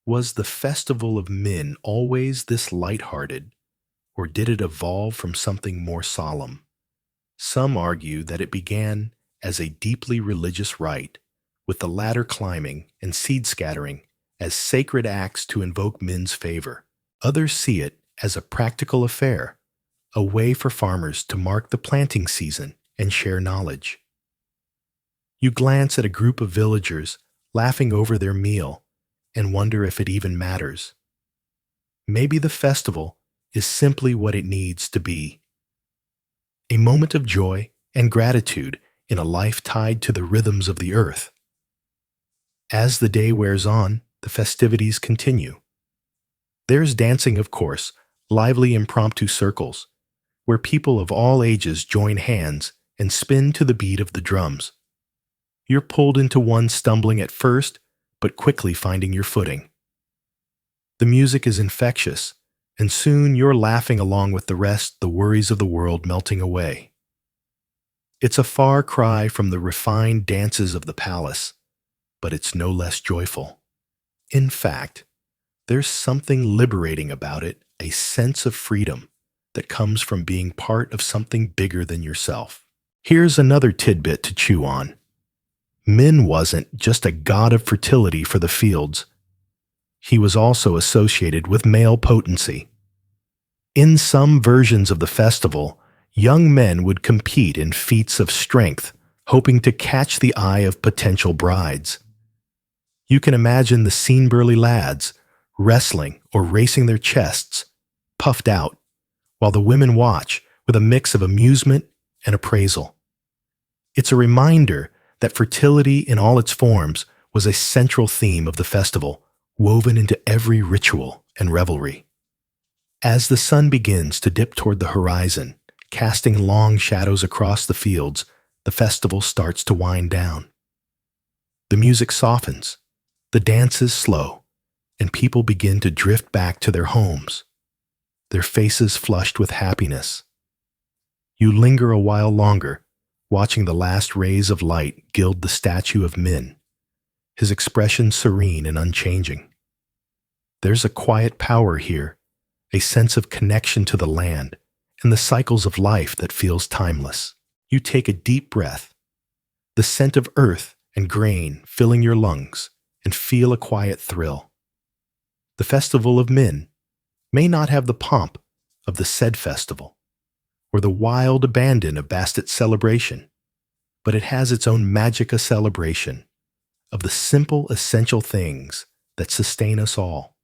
Was the Festival of Min always this lighthearted, or did it evolve from something more solemn? Some argue that it began as a deeply religious rite, with the ladder climbing and seed scattering as sacred acts to invoke Min's favor. Others see it as a practical affair, a way for farmers to mark the planting season and share knowledge. You glance at a group of villagers laughing over their meal and wonder if it even matters. Maybe the festival is simply what it needs to be: a moment of joy and gratitude in a life tied to the rhythms of the earth. As the day wears on, the festivities continue. There's dancing, of course, lively impromptu circles, where people of all ages join hands and spin to the beat of the drums. You're pulled into one, stumbling at first, but quickly finding your footing. The music is infectious, and soon you're laughing along with the rest, the worries of the world melting away. It's a far cry from the refined dances of the palace, but it's no less joyful. In fact, there's something liberating about it, a sense of freedom that comes from being part of something bigger than yourself. Here's another tidbit to chew on. Min wasn't just a god of fertility for the fields. He was also associated with male potency. In some versions of the festival, young men would compete in feats of strength, hoping to catch the eye of potential brides. You can imagine the scene-burly lads wrestling or racing their chests, puffed out, while the women watch with a mix of amusement and appraisal. It's a reminder that fertility in all its forms was a central theme of the festival, woven into every ritual and revelry. As the sun begins to dip toward the horizon, casting long shadows across the fields, the festival starts to wind down. The music softens, the dances slow, and people begin to drift back to their homes, their faces flushed with happiness. You linger a while longer, watching the last rays of light gild the statue of Min, his expression serene and unchanging. There's a quiet power here, a sense of connection to the land and the cycles of life that feels timeless. You take a deep breath, the scent of earth and grain filling your lungs, and feel a quiet thrill. The festival of Min may not have the pomp of the said festival, or the wild abandon of Bastet's celebration, but it has its own magica celebration of the simple, essential things that sustain us all.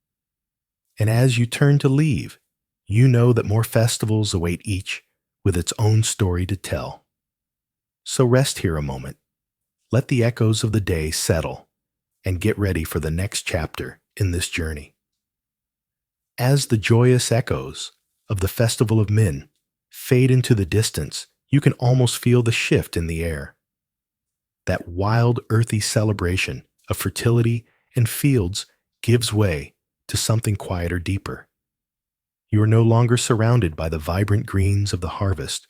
And as you turn to leave, you know that more festivals await each with its own story to tell. So rest here a moment, let the echoes of the day settle, and get ready for the next chapter in this journey. As the joyous echoes of the Festival of Min fade into the distance, you can almost feel the shift in the air. That wild, earthy celebration of fertility and fields gives way to something quieter, deeper. You are no longer surrounded by the vibrant greens of the harvest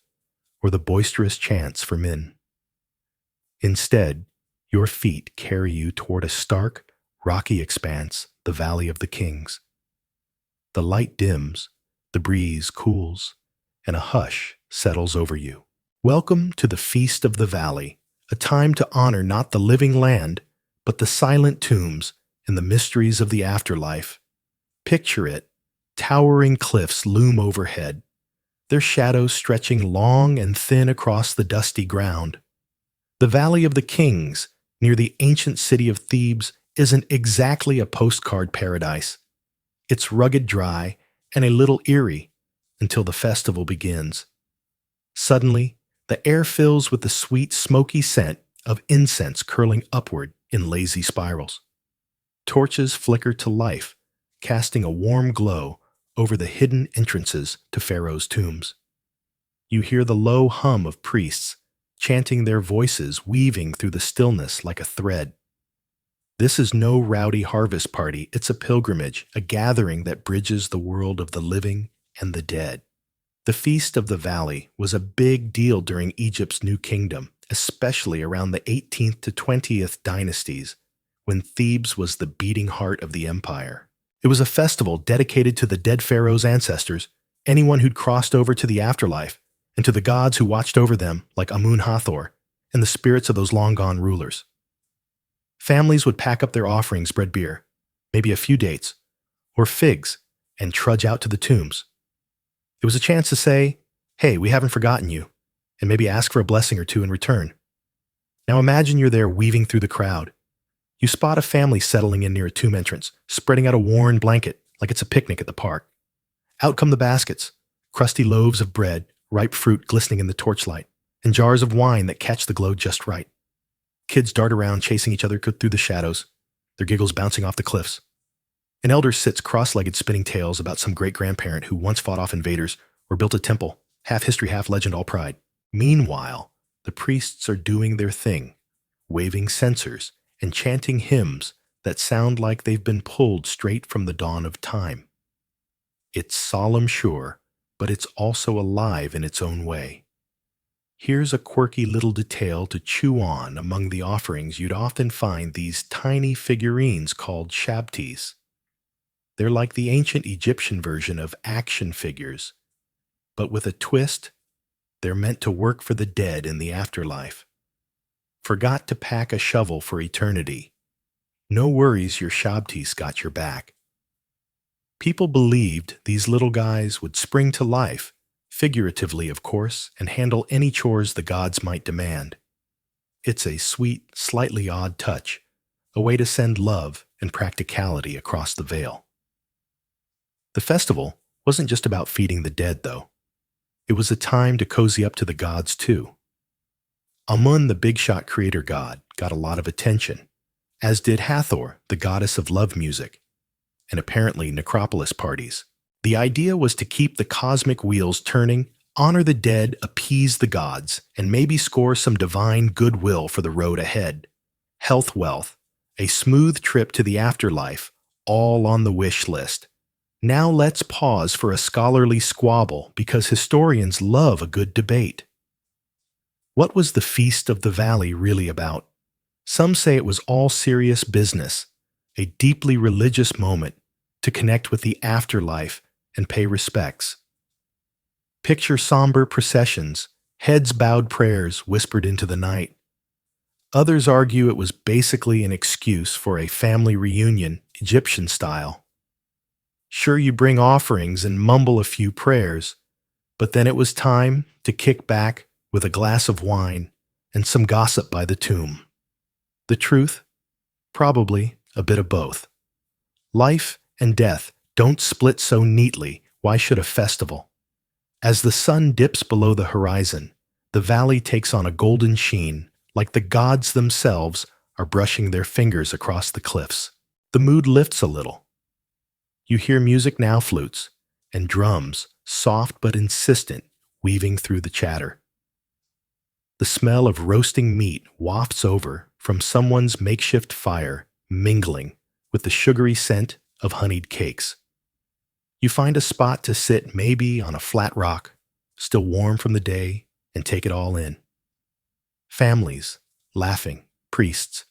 or the boisterous chants for Min. Instead, your feet carry you toward a stark, rocky expanse, the Valley of the Kings. The light dims, the breeze cools, and a hush settles over you. Welcome to the Feast of the Valley, a time to honor not the living land, but the silent tombs and the mysteries of the afterlife. Picture it. Towering cliffs loom overhead, their shadows stretching long and thin across the dusty ground. The Valley of the Kings, near the ancient city of Thebes, isn't exactly a postcard paradise. It's rugged, dry, and a little eerie until the festival begins. Suddenly, the air fills with the sweet, smoky scent of incense curling upward in lazy spirals. Torches flicker to life, casting a warm glow over the hidden entrances to Pharaoh's tombs. You hear the low hum of priests, chanting, their voices weaving through the stillness like a thread. This is no rowdy harvest party, it's a pilgrimage, a gathering that bridges the world of the living and the dead. The Feast of the Valley was a big deal during Egypt's New Kingdom, especially around the 18th to 20th dynasties, when Thebes was the beating heart of the empire. It was a festival dedicated to the dead pharaoh's ancestors, anyone who'd crossed over to the afterlife, and to the gods who watched over them, like Amun-Hathor, and the spirits of those long-gone rulers. Families would pack up their offerings, bread, beer, maybe a few dates, or figs, and trudge out to the tombs. It was a chance to say, hey, we haven't forgotten you, and maybe ask for a blessing or two in return. Now imagine you're there weaving through the crowd. You spot a family settling in near a tomb entrance, spreading out a worn blanket like it's a picnic at the park. Out come the baskets, crusty loaves of bread, ripe fruit glistening in the torchlight, and jars of wine that catch the glow just right. Kids dart around chasing each other through the shadows, their giggles bouncing off the cliffs. An elder sits cross-legged spinning tales about some great-grandparent who once fought off invaders or built a temple, half history, half legend, all pride. Meanwhile, the priests are doing their thing, waving censers and chanting hymns that sound like they've been pulled straight from the dawn of time. It's solemn, sure, but it's also alive in its own way. Here's a quirky little detail to chew on. Among the offerings, you'd often find these tiny figurines called shabtis. They're like the ancient Egyptian version of action figures, but with a twist, they're meant to work for the dead in the afterlife. Forgot to pack a shovel for eternity? No worries, your shabtis got your back. People believed these little guys would spring to life, figuratively of course, and handle any chores the gods might demand. It's a sweet, slightly odd touch, a way to send love and practicality across the veil. The festival Wasn't just about feeding the dead, though. It was a time to cozy up to the gods, too. Amun, the big shot creator god, got a lot of attention, as did Hathor, the goddess of love music, and apparently necropolis parties. The idea was to keep the cosmic wheels turning, honor the dead, appease the gods, and maybe score some divine goodwill for the road ahead. Health, wealth, a smooth trip to the afterlife, all on the wish list. Now let's pause for a scholarly squabble because historians love a good debate. What was the Feast of the Valley really about? Some say it was all serious business, a deeply religious moment to connect with the afterlife and pay respects. Picture somber processions, heads bowed prayers whispered into the night. Others argue it was basically an excuse for a family reunion, Egyptian style. Sure, you bring offerings and mumble a few prayers, but then it was time to kick back with a glass of wine and some gossip by the tomb. The truth? Probably a bit of both. Life and death don't split so neatly. Why should a festival? As the sun dips below the horizon, the valley takes on a golden sheen, like the gods themselves are brushing their fingers across the cliffs. The mood lifts a little. You hear music now, flutes, and drums, soft but insistent, weaving through the chatter. The smell of roasting meat wafts over from someone's makeshift fire, mingling with the sugary scent of honeyed cakes. You find a spot to sit, maybe on a flat rock, still warm from the day, and take it all in. Families, laughing, priests,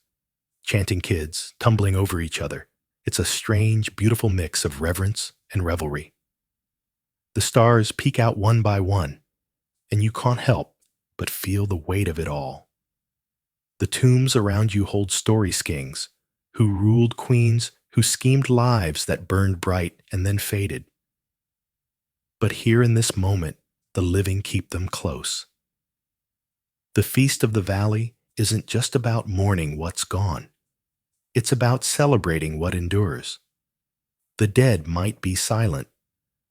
chanting kids, tumbling over each other. It's a strange, beautiful mix of reverence and revelry. The stars peek out one by one, and you can't help but feel the weight of it all. The tombs around you hold story skings, who ruled queens, who schemed lives that burned bright and then faded. But here in this moment, the living keep them close. The Feast of the Valley isn't just about mourning what's gone. It's about celebrating what endures. The dead might be silent,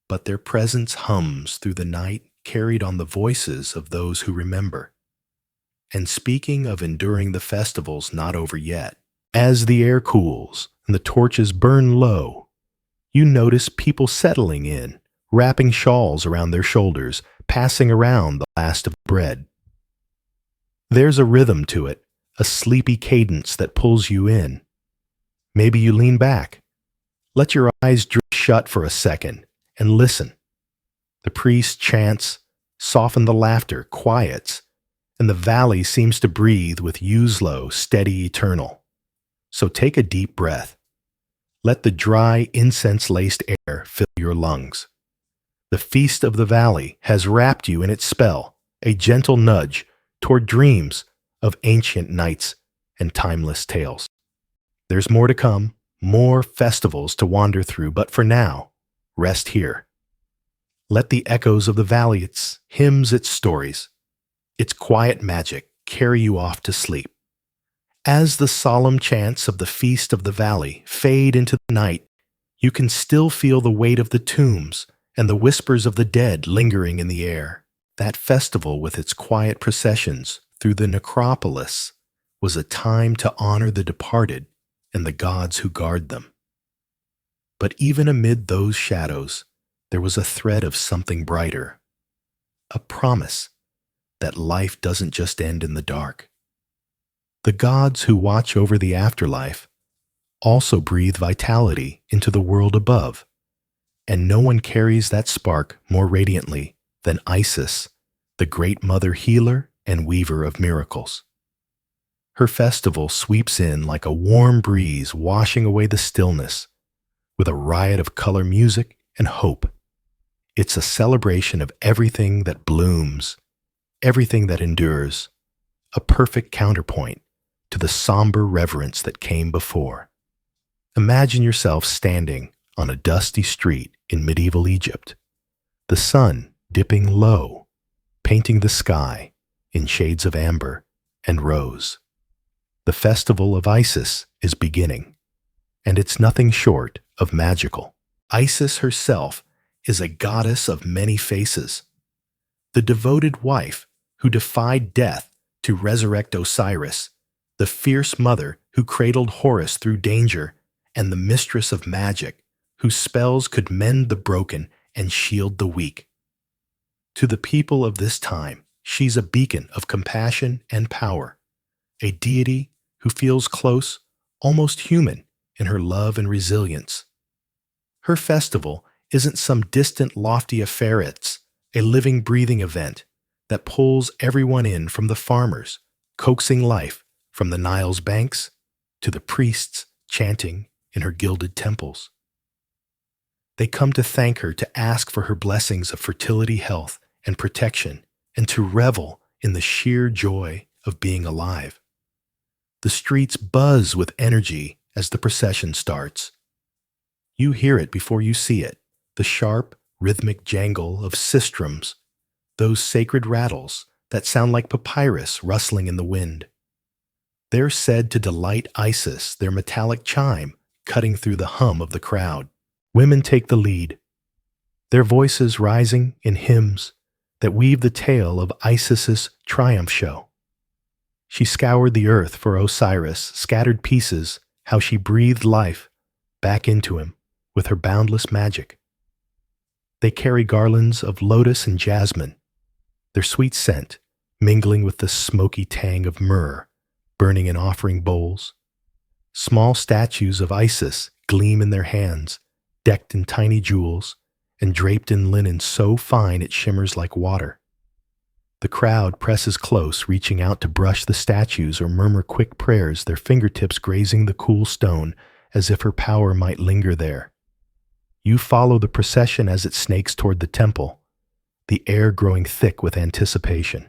but their presence hums through the night, carried on the voices of those who remember. And speaking of enduring, the festival's not over yet. As the air cools and the torches burn low, you notice people settling in, wrapping shawls around their shoulders, passing around the last of bread. There's a rhythm to it, a sleepy cadence that pulls you in. Maybe you lean back, let your eyes drift shut for a second, and listen. The priest chants, soften the laughter, quiets, and the valley seems to breathe with Uslo, steady, eternal. So take a deep breath. Let the dry, incense-laced air fill your lungs. The Feast of the Valley has wrapped you in its spell, a gentle nudge toward dreams of ancient nights and timeless tales. There's more to come, more festivals to wander through, but for now, rest here. Let the echoes of the valley, its hymns, its stories, its quiet magic carry you off to sleep. As the solemn chants of the Feast of the Valley fade into the night, you can still feel the weight of the tombs and the whispers of the dead lingering in the air. That festival, with its quiet processions through the necropolis, was a time to honor the departed and the gods who guard them. But even amid those shadows, there was a thread of something brighter, a promise that life doesn't just end in the dark. The gods who watch over the afterlife also breathe vitality into the world above, and no one carries that spark more radiantly than Isis, the great mother healer and weaver of miracles. Her festival sweeps in like a warm breeze, washing away the stillness with a riot of color, music, and hope. It's a celebration of everything that blooms, everything that endures, a perfect counterpoint to the somber reverence that came before. Imagine yourself standing on a dusty street in medieval Egypt, the sun dipping low, painting the sky in shades of amber and rose. The festival of Isis is beginning, and it's nothing short of magical. Isis herself is a goddess of many faces. The devoted wife who defied death to resurrect Osiris, the fierce mother who cradled Horus through danger, and the mistress of magic whose spells could mend the broken and shield the weak. To the people of this time, she's a beacon of compassion and power, a deity who feels close, almost human, in her love and resilience. Her festival isn't some distant, lofty affair, it's a living, breathing event that pulls everyone in, from the farmers, coaxing life from the Nile's banks, to the priests chanting in her gilded temples. They come to thank her, to ask for her blessings of fertility, health, and protection, and to revel in the sheer joy of being alive. The streets buzz with energy as the procession starts. You hear it before you see it, the sharp, rhythmic jangle of sistrums, those sacred rattles that sound like papyrus rustling in the wind. They're said to delight Isis, their metallic chime cutting through the hum of the crowd. Women take the lead, their voices rising in hymns that weave the tale of Isis's triumph show. She scoured the earth for Osiris, scattered pieces, how she breathed life back into him with her boundless magic. They carry garlands of lotus and jasmine, their sweet scent mingling with the smoky tang of myrrh burning in offering bowls. Small statues of Isis gleam in their hands, decked in tiny jewels and draped in linen so fine it shimmers like water. The crowd presses close, reaching out to brush the statues or murmur quick prayers, their fingertips grazing the cool stone as if her power might linger there. You follow the procession as it snakes toward the temple, the air growing thick with anticipation.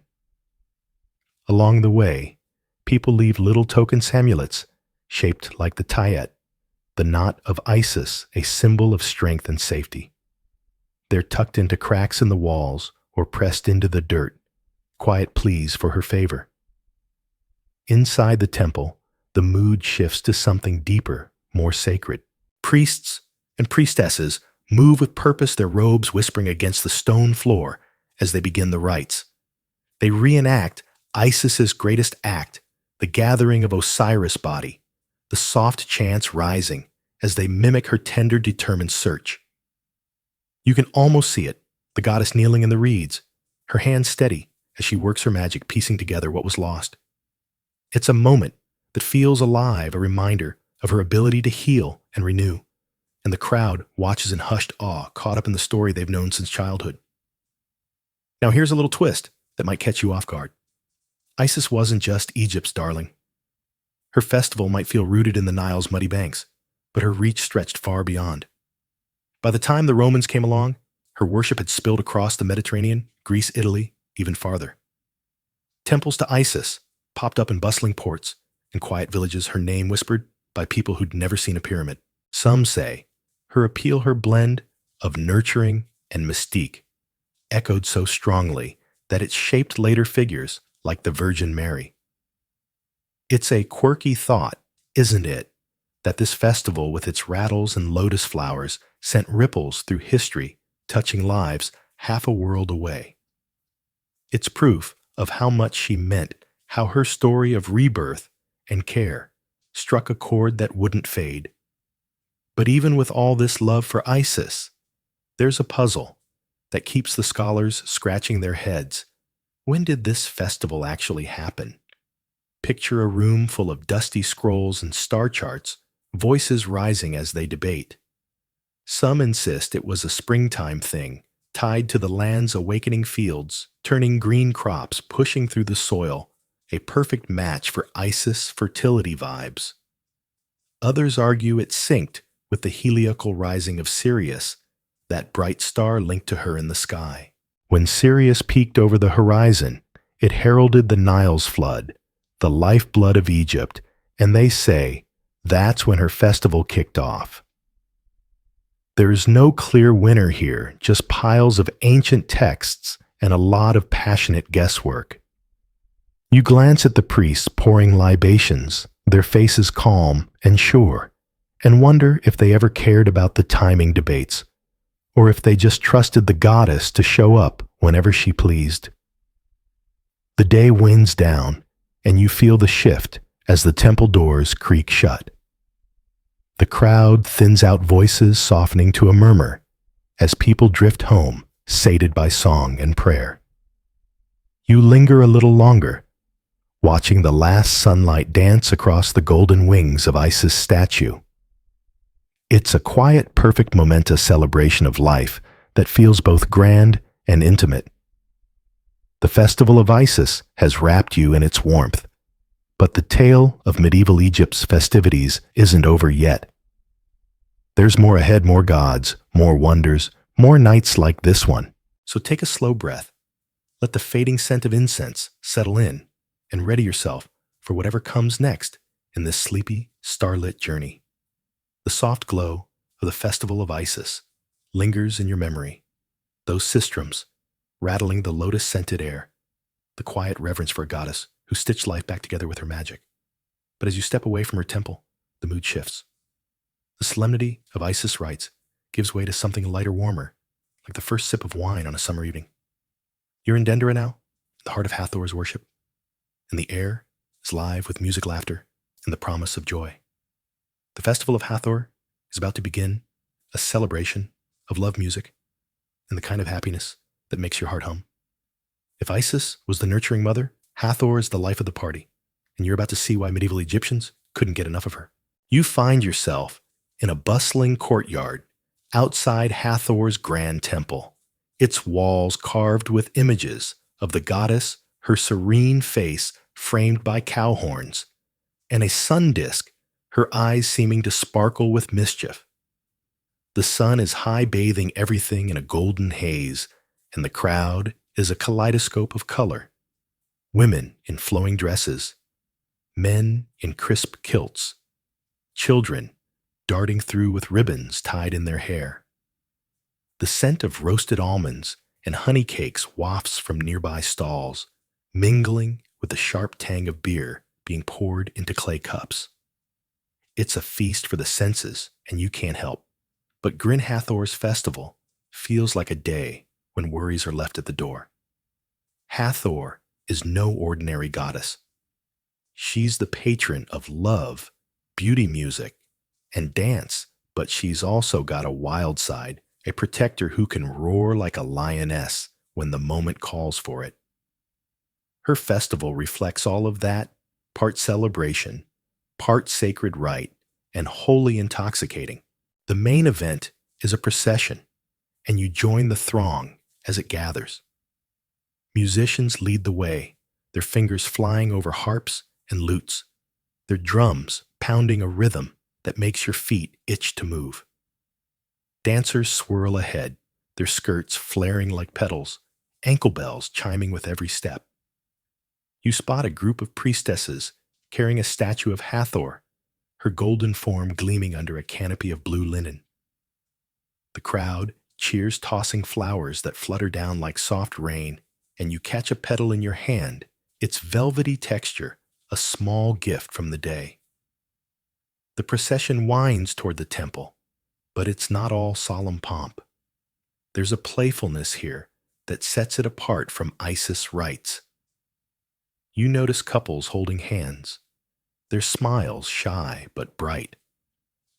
Along the way, people leave little token amulets shaped like the Tayet, the knot of Isis, a symbol of strength and safety. They're tucked into cracks in the walls or pressed into the dirt, quiet pleas for her favor. Inside the temple, the mood shifts to something deeper, more sacred. Priests and priestesses move with purpose, their robes whispering against the stone floor as they begin the rites. They reenact Isis's greatest act, the gathering of Osiris' body, the soft chants rising as they mimic her tender, determined search. You can almost see it, the goddess kneeling in the reeds, her hands steady as she works her magic, piecing together what was lost. It's a moment that feels alive, a reminder of her ability to heal and renew, and the crowd watches in hushed awe, caught up in the story they've known since childhood. Now here's a little twist that might catch you off guard. Isis wasn't just Egypt's darling. Her festival might feel rooted in the Nile's muddy banks, but her reach stretched far beyond. By the time the Romans came along, her worship had spilled across the Mediterranean, Greece, Italy, even farther. Temples to Isis popped up in bustling ports and quiet villages, her name whispered by people who'd never seen a pyramid. Some say her appeal, her blend of nurturing and mystique, echoed so strongly that it shaped later figures like the Virgin Mary. It's a quirky thought, isn't it, that this festival with its rattles and lotus flowers sent ripples through history, touching lives half a world away. It's proof of how much she meant, how her story of rebirth and care struck a chord that wouldn't fade. But even with all this love for Isis, there's a puzzle that keeps the scholars scratching their heads. When did this festival actually happen? Picture a room full of dusty scrolls and star charts, voices rising as they debate. Some insist it was a springtime thing, tied to the land's awakening fields, turning green crops, pushing through the soil, a perfect match for Isis fertility vibes. Others argue it synced with the heliacal rising of Sirius, that bright star linked to her in the sky. When Sirius peeked over the horizon, it heralded the Nile's flood, the lifeblood of Egypt, and they say that's when her festival kicked off. There is no clear winner here, just piles of ancient texts and a lot of passionate guesswork. You glance at the priests pouring libations, their faces calm and sure, and wonder if they ever cared about the timing debates, or if they just trusted the goddess to show up whenever she pleased. The day winds down, and you feel the shift as the temple doors creak shut. The crowd thins out, voices softening to a murmur as people drift home, sated by song and prayer. You linger a little longer, watching the last sunlight dance across the golden wings of Isis' statue. It's a quiet, perfect, momentous celebration of life that feels both grand and intimate. The festival of Isis has wrapped you in its warmth, but the tale of medieval Egypt's festivities isn't over yet. There's more ahead, more gods, more wonders, more nights like this one. So take a slow breath. Let the fading scent of incense settle in, and ready yourself for whatever comes next in this sleepy, starlit journey. The soft glow of the festival of Isis lingers in your memory. Those sistrums, rattling the lotus-scented air, the quiet reverence for a goddess who stitched life back together with her magic. But as you step away from her temple, the mood shifts. The solemnity of Isis' rites gives way to something lighter, warmer, like the first sip of wine on a summer evening. You're in Dendera now, the heart of Hathor's worship, and the air is live with music, laughter, and the promise of joy. The festival of Hathor is about to begin, a celebration of love music and the kind of happiness that makes your heart hum. If Isis was the nurturing mother, Hathor is the life of the party, and you're about to see why medieval Egyptians couldn't get enough of her. You find yourself in a bustling courtyard outside Hathor's grand temple, its walls carved with images of the goddess, her serene face framed by cow horns, and a sun disk, her eyes seeming to sparkle with mischief. The sun is high, bathing everything in a golden haze, and the crowd is a kaleidoscope of color. Women in flowing dresses, men in crisp kilts, children darting through with ribbons tied in their hair. The scent of roasted almonds and honey cakes wafts from nearby stalls, mingling with the sharp tang of beer being poured into clay cups. It's a feast for the senses, and you can't help but grin. Hathor's festival feels like a day when worries are left at the door. Hathor is no ordinary goddess. She's the patron of love, beauty, music, and dance, but she's also got a wild side, a protector who can roar like a lioness when the moment calls for it. Her festival reflects all of that, part celebration, part sacred rite, and wholly intoxicating. The main event is a procession, and you join the throng as it gathers. Musicians lead the way, their fingers flying over harps and lutes, their drums pounding a rhythm that makes your feet itch to move. Dancers swirl ahead, their skirts flaring like petals, ankle bells chiming with every step. You spot a group of priestesses carrying a statue of Hathor, her golden form gleaming under a canopy of blue linen. The crowd cheers, tossing flowers that flutter down like soft rain, and you catch a petal in your hand, its velvety texture, a small gift from the day. The procession winds toward the temple, but it's not all solemn pomp. There's a playfulness here that sets it apart from Isis rites. You notice couples holding hands, their smiles shy but bright,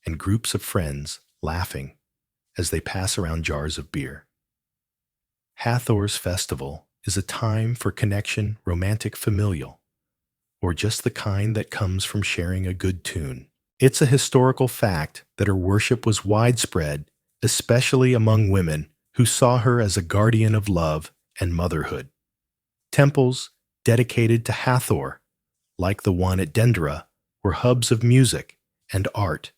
and groups of friends laughing as they pass around jars of beer. Hathor's festival is a time for connection, romantic, familial, or just the kind that comes from sharing a good tune. It's a historical fact that her worship was widespread, especially among women who saw her as a guardian of love and motherhood. Temples dedicated to Hathor, like the one at Dendera, were hubs of music and art,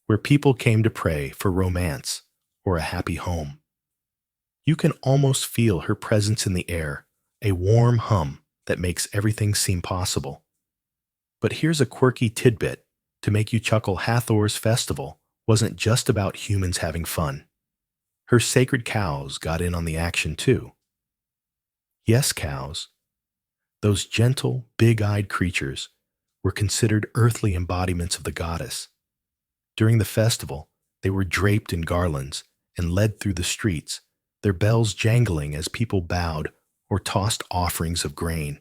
where people came to pray for romance or a happy home. You can almost feel her presence in the air, a warm hum that makes everything seem possible. But here's a quirky tidbit to make you chuckle. Hathor's festival wasn't just about humans having fun. Her sacred cows got in on the action too. Yes, cows. Those gentle, big-eyed creatures were considered earthly embodiments of the goddess. During the festival, they were draped in garlands and led through the streets, their bells jangling as people bowed or tossed offerings of grain.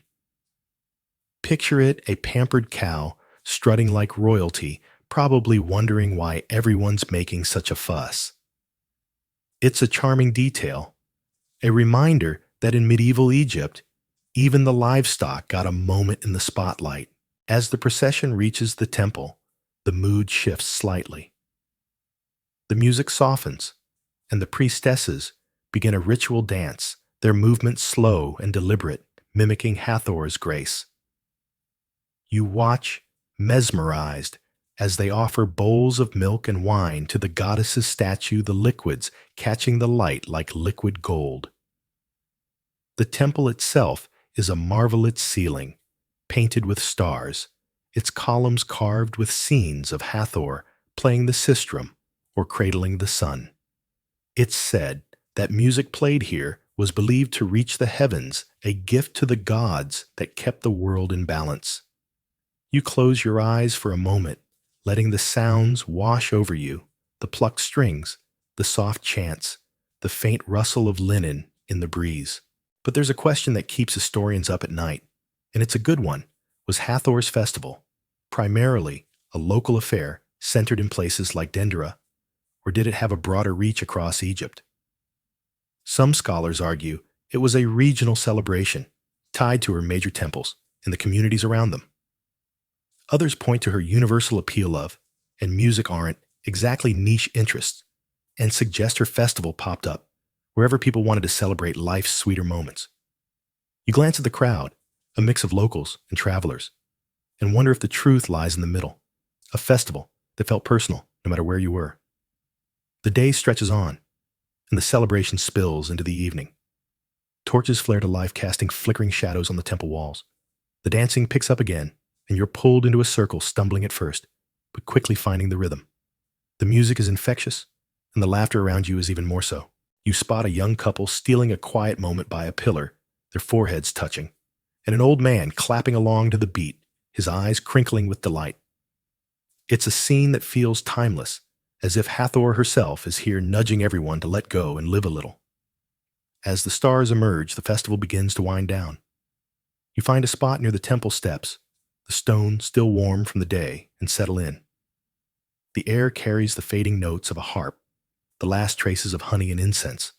Picture it, a pampered cow strutting like royalty, probably wondering why everyone's making such a fuss. It's a charming detail, a reminder that in medieval Egypt, even the livestock got a moment in the spotlight. As the procession reaches the temple, the mood shifts slightly. The music softens, and the priestesses begin a ritual dance, their movements slow and deliberate, mimicking Hathor's grace. You watch, mesmerized, as they offer bowls of milk and wine to the goddess's statue, the liquids catching the light like liquid gold. The temple itself is a marvelous ceiling, painted with stars, its columns carved with scenes of Hathor playing the sistrum or cradling the sun. It's said that music played here was believed to reach the heavens, a gift to the gods that kept the world in balance. You close your eyes for a moment, letting the sounds wash over you, the plucked strings, the soft chants, the faint rustle of linen in the breeze. But there's a question that keeps historians up at night, and it's a good one. Was Hathor's festival primarily a local affair centered in places like Dendera, or did it have a broader reach across Egypt? Some scholars argue it was a regional celebration tied to her major temples and the communities around them. Others point to her universal appeal of, and music aren't exactly niche interests, and suggest her festival popped up wherever people wanted to celebrate life's sweeter moments. You glance at the crowd, a mix of locals and travelers, and wonder if the truth lies in the middle, a festival that felt personal no matter where you were. The day stretches on, and the celebration spills into the evening. Torches flare to life, casting flickering shadows on the temple walls. The dancing picks up again, and you're pulled into a circle, stumbling at first, but quickly finding the rhythm. The music is infectious, and the laughter around you is even more so. You spot a young couple stealing a quiet moment by a pillar, their foreheads touching, and an old man clapping along to the beat, his eyes crinkling with delight. It's a scene that feels timeless, as if Hathor herself is here nudging everyone to let go and live a little. As the stars emerge, the festival begins to wind down. You find a spot near the temple steps, the stone still warm from the day, and settle in. The air carries the fading notes of a harp, the last traces of honey and incense.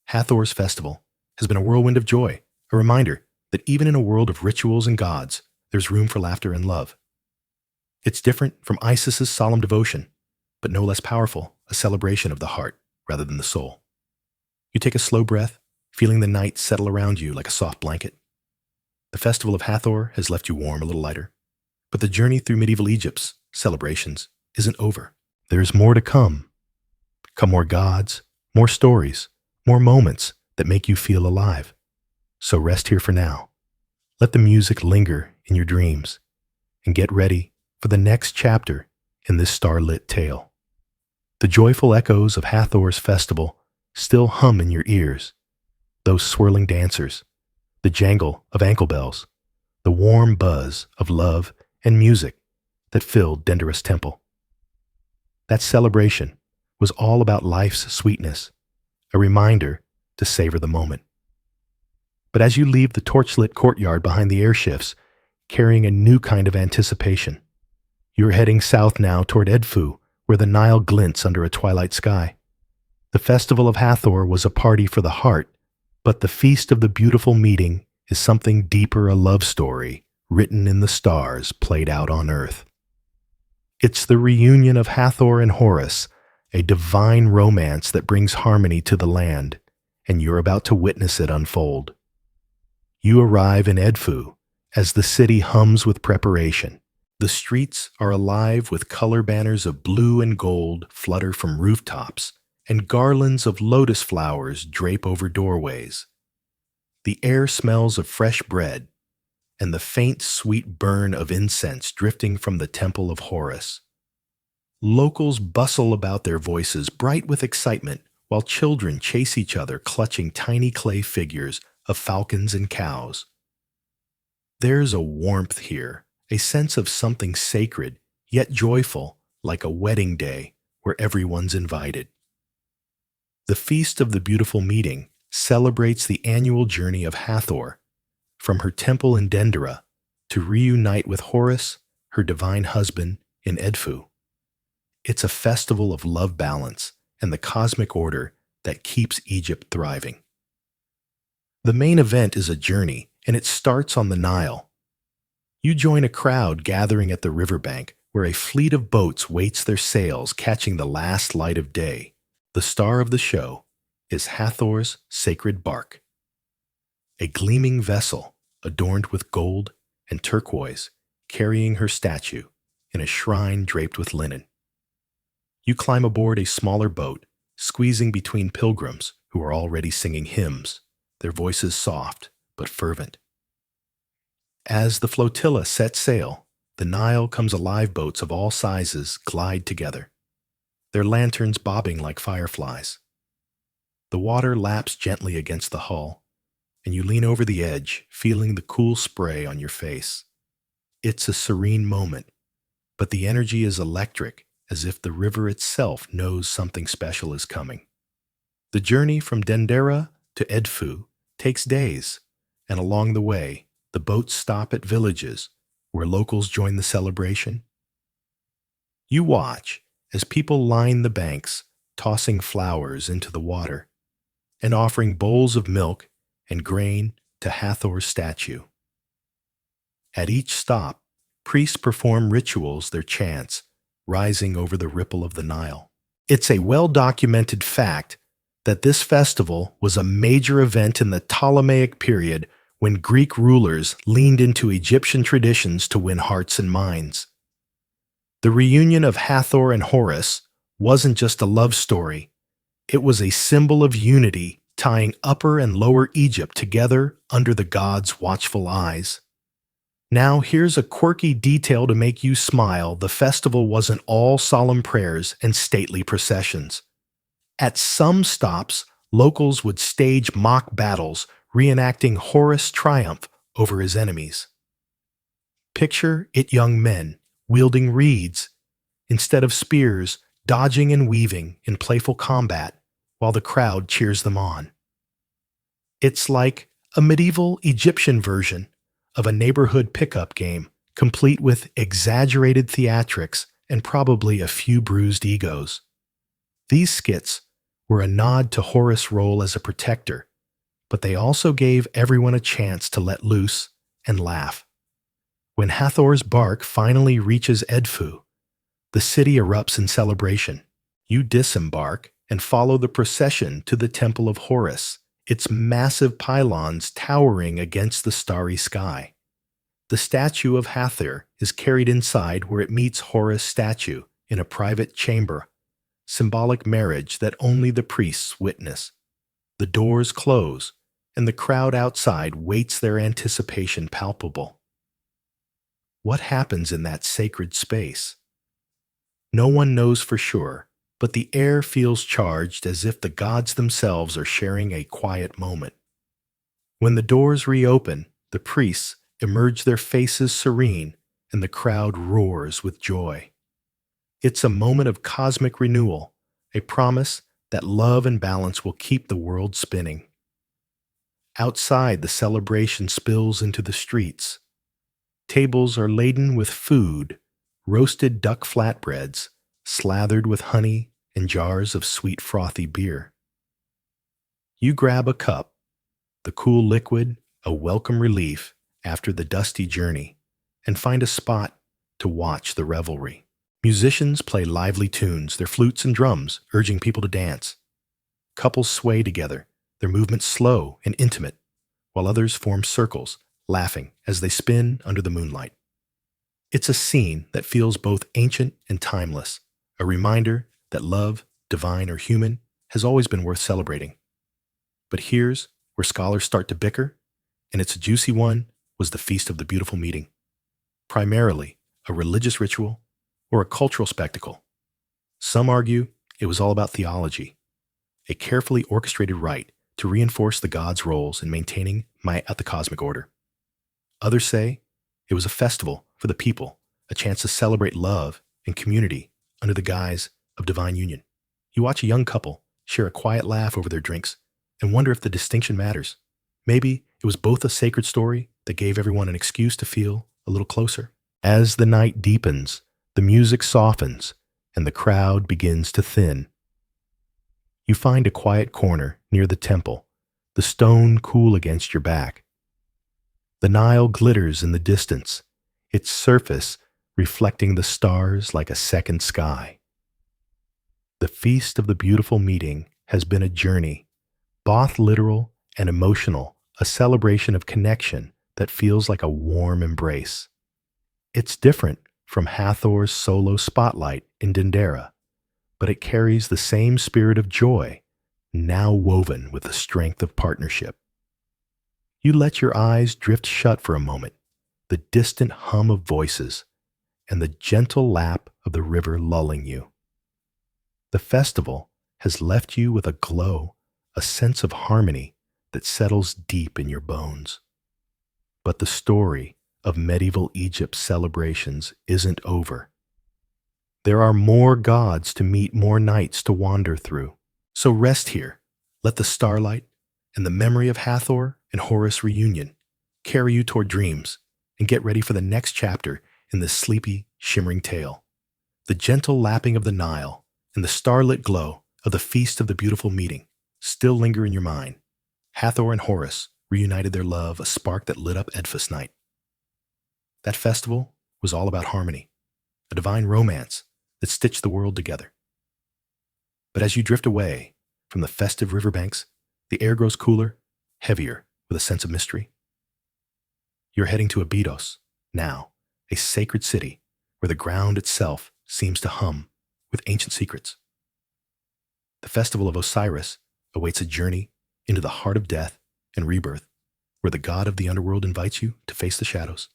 Hathor's festival has been a whirlwind of joy, a reminder that even in a world of rituals and gods, there's room for laughter and love. It's different from Isis's solemn devotion, but no less powerful, a celebration of the heart rather than the soul. You take a slow breath, feeling the night settle around you like a soft blanket. The festival of Hathor has left you warm, a little lighter, but the journey through medieval Egypt's celebrations isn't over. There's more to come. Come more gods, more stories, more moments that make you feel alive. So rest here for now. Let the music linger in your dreams, and get ready for the next chapter in this starlit tale. The joyful echoes of Hathor's festival still hum in your ears. Those swirling dancers, the jangle of ankle bells, the warm buzz of love and music that filled Dendera's temple. That celebration was all about life's sweetness, a reminder to savor the moment. But as you leave the torchlit courtyard behind the air shifts, carrying a new kind of anticipation, you're heading south now toward Edfu, where the Nile glints under a twilight sky. The festival of Hathor was a party for the heart, but the feast of the beautiful meeting is something deeper, a love story written in the stars played out on earth. It's the reunion of Hathor and Horus, a divine romance that brings harmony to the land, and you're about to witness it unfold. You arrive in Edfu as the city hums with preparation. The streets are alive with color banners of blue and gold flutter from rooftops, and garlands of lotus flowers drape over doorways. The air smells of fresh bread, and the faint sweet burn of incense drifting from the temple of Horus. Locals bustle about their voices, bright with excitement, while children chase each other clutching tiny clay figures of falcons and cows. There's a warmth here, a sense of something sacred, yet joyful, like a wedding day where everyone's invited. The Feast of the Beautiful Meeting celebrates the annual journey of Hathor from her temple in Dendera to reunite with Horus, her divine husband, in Edfu. It's a festival of love balance and the cosmic order that keeps Egypt thriving. The main event is a journey, and it starts on the Nile. You join a crowd gathering at the riverbank where a fleet of boats waits their sails, catching the last light of day. The star of the show is Hathor's sacred bark, a gleaming vessel adorned with gold and turquoise, carrying her statue in a shrine draped with linen. You climb aboard a smaller boat, squeezing between pilgrims who are already singing hymns, their voices soft but fervent. As the flotilla sets sail, the Nile comes alive. Boats of all sizes glide together, their lanterns bobbing like fireflies. The water laps gently against the hull, and you lean over the edge, feeling the cool spray on your face. It's a serene moment, but the energy is electric, as if the river itself knows something special is coming. The journey from Dendera to Edfu takes days, and along the way, the boats stop at villages where locals join the celebration. You watch as people line the banks, tossing flowers into the water and offering bowls of milk and grain to Hathor's statue. At each stop, priests perform rituals, their chants rising over the ripple of the Nile. It's a well-documented fact that this festival was a major event in the Ptolemaic period when Greek rulers leaned into Egyptian traditions to win hearts and minds. The reunion of Hathor and Horus wasn't just a love story, it was a symbol of unity, tying Upper and Lower Egypt together under the gods' watchful eyes. Now here's a quirky detail to make you smile. The festival wasn't all solemn prayers and stately processions. At some stops, locals would stage mock battles, reenacting Horus' triumph over his enemies. Picture it: young men wielding reeds instead of spears, dodging and weaving in playful combat while the crowd cheers them on. It's like a medieval Egyptian version of a neighborhood pickup game, complete with exaggerated theatrics and probably a few bruised egos. These skits were a nod to Horus' role as a protector, but they also gave everyone a chance to let loose and laugh. When Hathor's bark finally reaches Edfu, the city erupts in celebration. You disembark and follow the procession to the Temple of Horus, its massive pylons towering against the starry sky. The statue of Hathor is carried inside, where it meets Horus' statue in a private chamber, symbolic marriage that only the priests witness. The doors close, and the crowd outside waits, their anticipation palpable. What happens in that sacred space? No one knows for sure, but the air feels charged, as if the gods themselves are sharing a quiet moment. When the doors reopen, the priests emerge, their faces serene, and the crowd roars with joy. It's a moment of cosmic renewal, a promise that love and balance will keep the world spinning. Outside, the celebration spills into the streets. Tables are laden with food, roasted duck flatbreads, slathered with honey, and jars of sweet frothy beer. You grab a cup, the cool liquid a welcome relief after the dusty journey, and find a spot to watch the revelry. Musicians play lively tunes, their flutes and drums urging people to dance. Couples sway together, their movements slow and intimate, while others form circles, laughing as they spin under the moonlight. It's a scene that feels both ancient and timeless, a reminder that love, divine or human, has always been worth celebrating. But here's where scholars start to bicker, and it's a juicy one: was the Feast of the Beautiful Meeting primarily a religious ritual or a cultural spectacle? Some argue it was all about theology, a carefully orchestrated rite to reinforce the gods' roles in maintaining the cosmic order. Others say it was a festival for the people, a chance to celebrate love and community under the guise of divine union. You watch a young couple share a quiet laugh over their drinks, and wonder if the distinction matters. Maybe it was both a sacred story that gave everyone an excuse to feel a little closer. As the night deepens, the music softens, and the crowd begins to thin. You find a quiet corner near the temple, the stone cool against your back. The Nile glitters in the distance, its surface reflecting the stars like a second sky. The Feast of the Beautiful Meeting has been a journey, both literal and emotional, a celebration of connection that feels like a warm embrace. It's different from Hathor's solo spotlight in Dendera, but it carries the same spirit of joy, now woven with the strength of partnership. You let your eyes drift shut for a moment, the distant hum of voices, and the gentle lap of the river lulling you. The festival has left you with a glow, a sense of harmony that settles deep in your bones. But the story of medieval Egypt's celebrations isn't over. There are more gods to meet, more nights to wander through. So rest here. Let the starlight and the memory of Hathor and Horus reunion carry you toward dreams, and get ready for the next chapter in this sleepy, shimmering tale. The gentle lapping of the Nile and the starlit glow of the Feast of the Beautiful Meeting still linger in your mind. Hathor and Horus reunited their love, a spark that lit up Edfus night. That festival was all about harmony, a divine romance that stitched the world together. But as you drift away from the festive riverbanks, the air grows cooler, heavier with a sense of mystery. You're heading to Abydos, now, a sacred city where the ground itself seems to hum with ancient secrets. The festival of Osiris awaits a journey into the heart of death and rebirth, where the god of the underworld invites you to face the shadows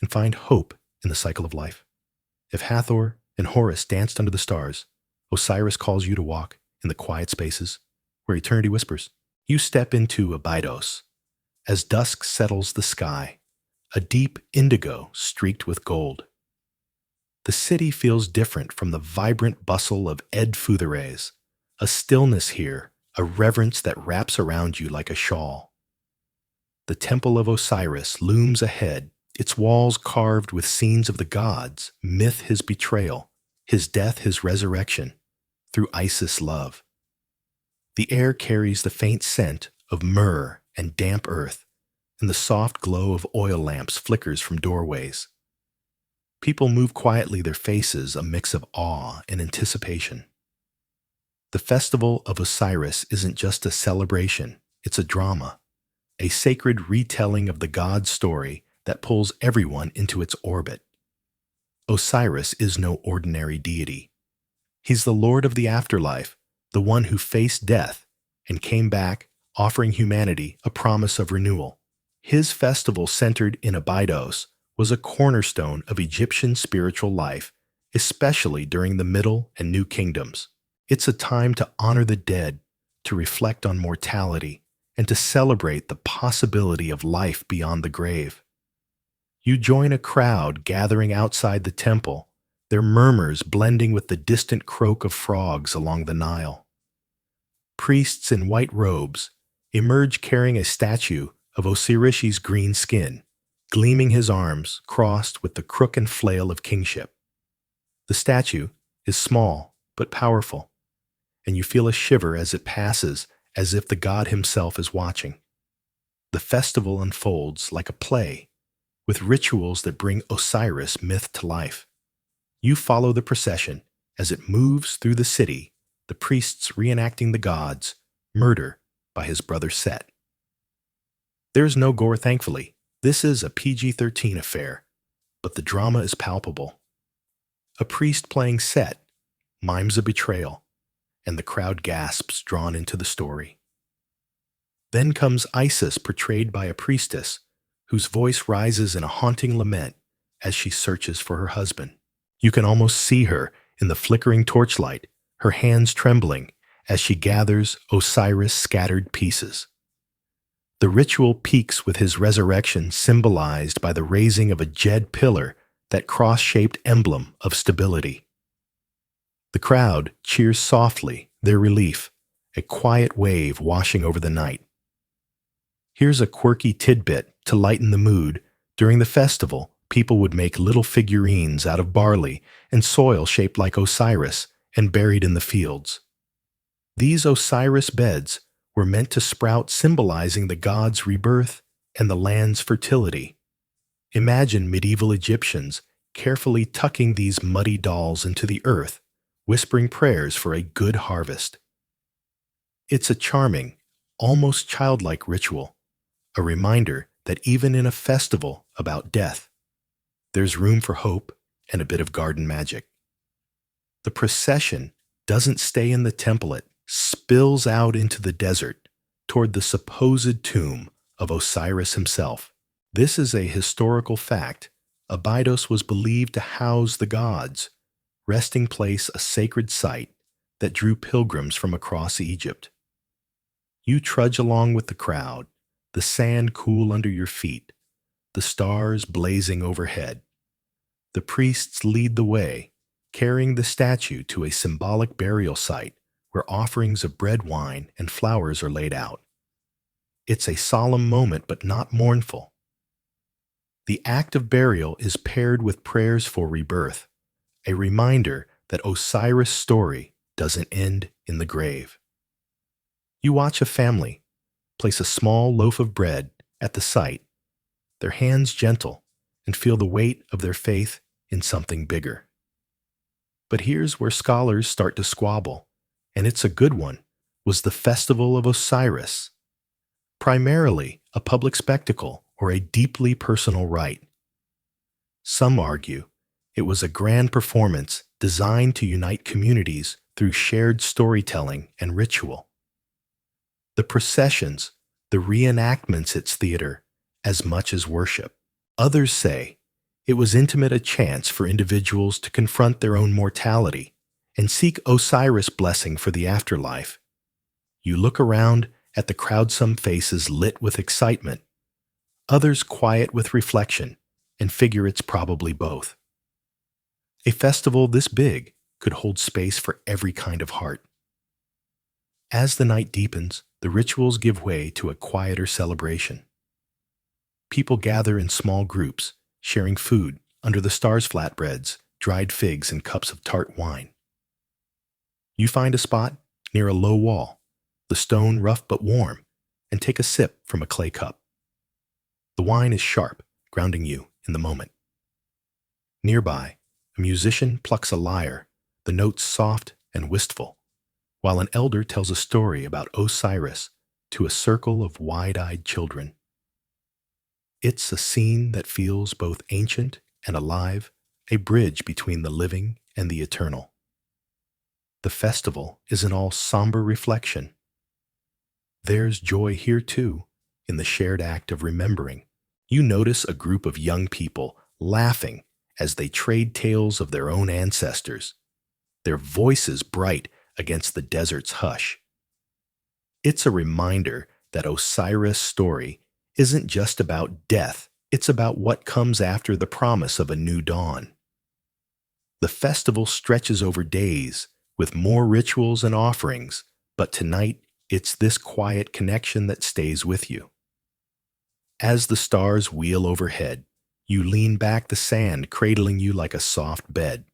and find hope in the cycle of life. If Hathor and Horus danced under the stars, Osiris calls you to walk in the quiet spaces where eternity whispers. You step into Abydos. As dusk settles the sky, a deep indigo streaked with gold. The city feels different from the vibrant bustle of Ed Futheres, a stillness here, a reverence that wraps around you like a shawl. The Temple of Osiris looms ahead, its walls carved with scenes of the gods, myth his betrayal, his death his resurrection, through Isis' love. The air carries the faint scent of myrrh and damp earth, and the soft glow of oil lamps flickers from doorways. People move quietly, their faces a mix of awe and anticipation. The Festival of Osiris isn't just a celebration, it's a drama, a sacred retelling of the god's story that pulls everyone into its orbit. Osiris is no ordinary deity. He's the Lord of the afterlife, the one who faced death and came back, offering humanity a promise of renewal. His festival, centered in Abydos, was a cornerstone of Egyptian spiritual life, especially during the Middle and New Kingdoms. It's a time to honor the dead, to reflect on mortality, and to celebrate the possibility of life beyond the grave. You join a crowd gathering outside the temple, their murmurs blending with the distant croak of frogs along the Nile. Priests in white robes emerge carrying a statue of Osiris's green skin, gleaming his arms crossed with the crook and flail of kingship. The statue is small but powerful, and you feel a shiver as it passes, as if the god himself is watching. The festival unfolds like a play, with rituals that bring Osiris myth to life. You follow the procession as it moves through the city, the priests reenacting the god's murder by his brother Set. There's no gore, thankfully. This is a PG-13 affair, but the drama is palpable. A priest playing Set mimes a betrayal, and the crowd gasps, drawn into the story. Then comes Isis, portrayed by a priestess, whose voice rises in a haunting lament as she searches for her husband. You can almost see her in the flickering torchlight, her hands trembling as she gathers Osiris' scattered pieces. The ritual peaks with his resurrection, symbolized by the raising of a jed pillar, that cross-shaped emblem of stability. The crowd cheers softly, their relief, a quiet wave washing over the night. Here's a quirky tidbit to lighten the mood. During the festival, people would make little figurines out of barley and soil shaped like Osiris and buried in the fields. These Osiris beds were meant to sprout, symbolizing the god's rebirth and the land's fertility. Imagine medieval Egyptians carefully tucking these muddy dolls into the earth, whispering prayers for a good harvest. It's a charming, almost childlike ritual, a reminder that even in a festival about death, there's room for hope and a bit of garden magic. The procession doesn't stay in the temple, it spills out into the desert toward the supposed tomb of Osiris himself. This is a historical fact. Abydos was believed to house the gods, resting place a sacred site that drew pilgrims from across Egypt. You trudge along with the crowd, the sand cool under your feet, the stars blazing overhead. The priests lead the way, carrying the statue to a symbolic burial site where offerings of bread, wine, and flowers are laid out. It's a solemn moment, but not mournful. The act of burial is paired with prayers for rebirth, a reminder that Osiris' story doesn't end in the grave. You watch a family place a small loaf of bread at the site, their hands gentle, and feel the weight of their faith in something bigger. But here's where scholars start to squabble, and it's a good one. Was the festival of Osiris primarily a public spectacle or a deeply personal rite? Some argue it was a grand performance designed to unite communities through shared storytelling and ritual. The processions, the reenactments, it's theater as much as worship. Others say it was intimate, a chance for individuals to confront their own mortality and seek Osiris' blessing for the afterlife. You look around at the crowd, some faces lit with excitement, others quiet with reflection, and figure it's probably both. A festival this big could hold space for every kind of heart. As the night deepens, the rituals give way to a quieter celebration. People gather in small groups, sharing food under the stars, flatbreads, dried figs, and cups of tart wine. You find a spot near a low wall, the stone rough but warm, and take a sip from a clay cup. The wine is sharp, grounding you in the moment. Nearby, a musician plucks a lyre, the notes soft and wistful, while an elder tells a story about Osiris to a circle of wide-eyed children. It's a scene that feels both ancient and alive, a bridge between the living and the eternal. The festival is an all somber reflection. There's joy here too, in the shared act of remembering. You notice a group of young people laughing as they trade tales of their own ancestors, their voices bright against the desert's hush. It's a reminder that Osiris' story isn't just about death, it's about what comes after the promise of a new dawn. The festival stretches over days with more rituals and offerings, but tonight it's this quiet connection that stays with you. As the stars wheel overhead, you lean back, the sand cradling you like a soft bed.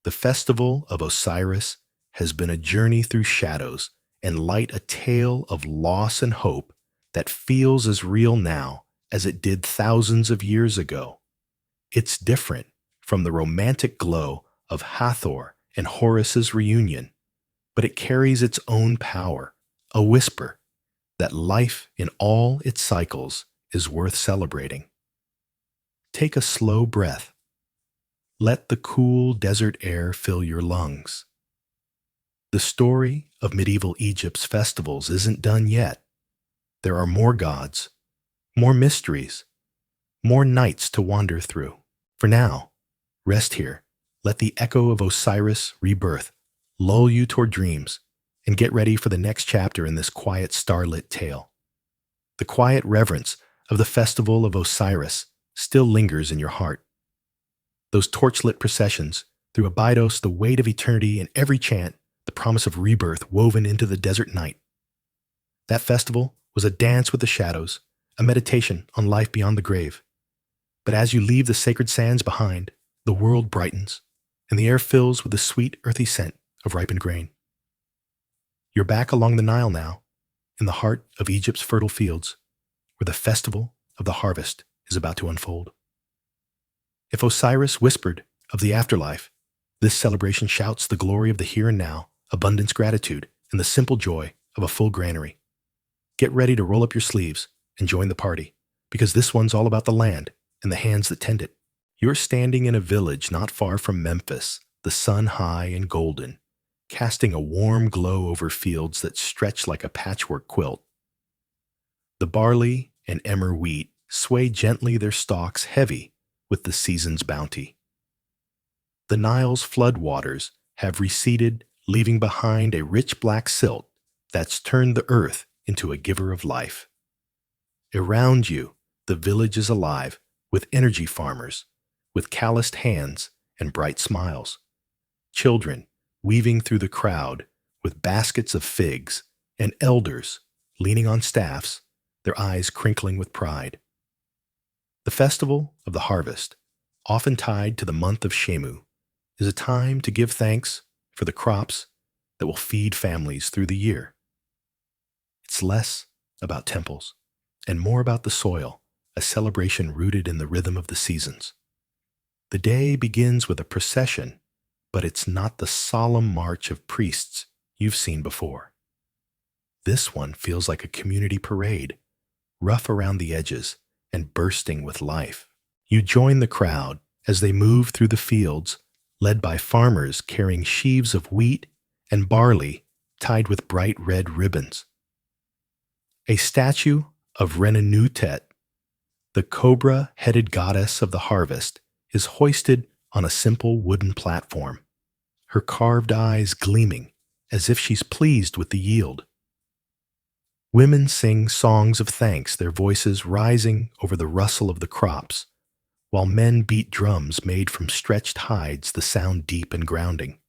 The festival of Osiris has been a journey through shadows and light, a tale of loss and hope that feels as real now as it did thousands of years ago. It's different from the romantic glow of Hathor and Horus's reunion, but it carries its own power, a whisper that life in all its cycles is worth celebrating. Take a slow breath. Let the cool desert air fill your lungs. The story of medieval Egypt's festivals isn't done yet. There are more gods, more mysteries, more nights to wander through. For now, rest here. Let the echo of Osiris' rebirth lull you toward dreams, and get ready for the next chapter in this quiet, starlit tale. The quiet reverence of the festival of Osiris still lingers in your heart. Those torchlit processions through Abydos, the weight of eternity in every chant, the promise of rebirth woven into the desert night. That festival was a dance with the shadows, a meditation on life beyond the grave. But as you leave the sacred sands behind, the world brightens, and the air fills with the sweet, earthy scent of ripened grain. You're back along the Nile now, in the heart of Egypt's fertile fields, where the festival of the harvest is about to unfold. If Osiris whispered of the afterlife, this celebration shouts the glory of the here and now, abundance, gratitude, and the simple joy of a full granary. Get ready to roll up your sleeves and join the party, because this one's all about the land and the hands that tend it. You're standing in a village not far from Memphis, the sun high and golden, casting a warm glow over fields that stretch like a patchwork quilt. The barley and emmer wheat sway gently, their stalks heavy with the season's bounty. The Nile's flood waters have receded, leaving behind a rich black silt that's turned the earth into a giver of life. Around you, the village is alive with energy farmers, with calloused hands and bright smiles. Children weaving through the crowd with baskets of figs, and elders leaning on staffs, their eyes crinkling with pride. The festival of the harvest, often tied to the month of Shemu, is a time to give thanks for the crops that will feed families through the year. It's less about temples and more about the soil, a celebration rooted in the rhythm of the seasons. The day begins with a procession, but it's not the solemn march of priests you've seen before. This one feels like a community parade, rough around the edges and bursting with life. You join the crowd as they move through the fields, led by farmers carrying sheaves of wheat and barley tied with bright red ribbons. A statue of Renenutet, the cobra-headed goddess of the harvest, is hoisted on a simple wooden platform, her carved eyes gleaming as if she's pleased with the yield. Women sing songs of thanks, their voices rising over the rustle of the crops, while men beat drums made from stretched hides, the sound deep and grounding.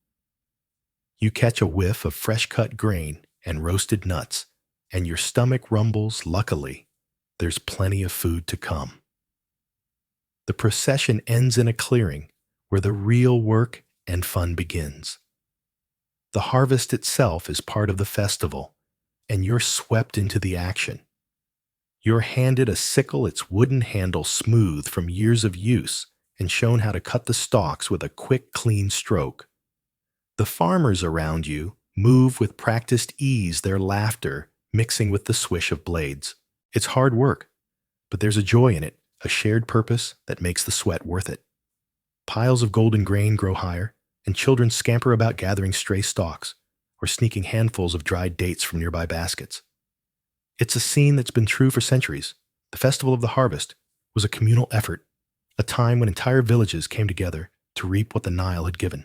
You catch a whiff of fresh-cut grain and roasted nuts, and your stomach rumbles. Luckily, there's plenty of food to come. The procession ends in a clearing where the real work and fun begins. The harvest itself is part of the festival, and you're swept into the action. You're handed a sickle, its wooden handle smooth from years of use, and shown how to cut the stalks with a quick, clean stroke. The farmers around you move with practiced ease, their laughter mixing with the swish of blades. It's hard work, but there's a joy in it, a shared purpose that makes the sweat worth it. Piles of golden grain grow higher, and children scamper about gathering stray stalks or sneaking handfuls of dried dates from nearby baskets. It's a scene that's been true for centuries. The Festival of the Harvest was a communal effort, a time when entire villages came together to reap what the Nile had given.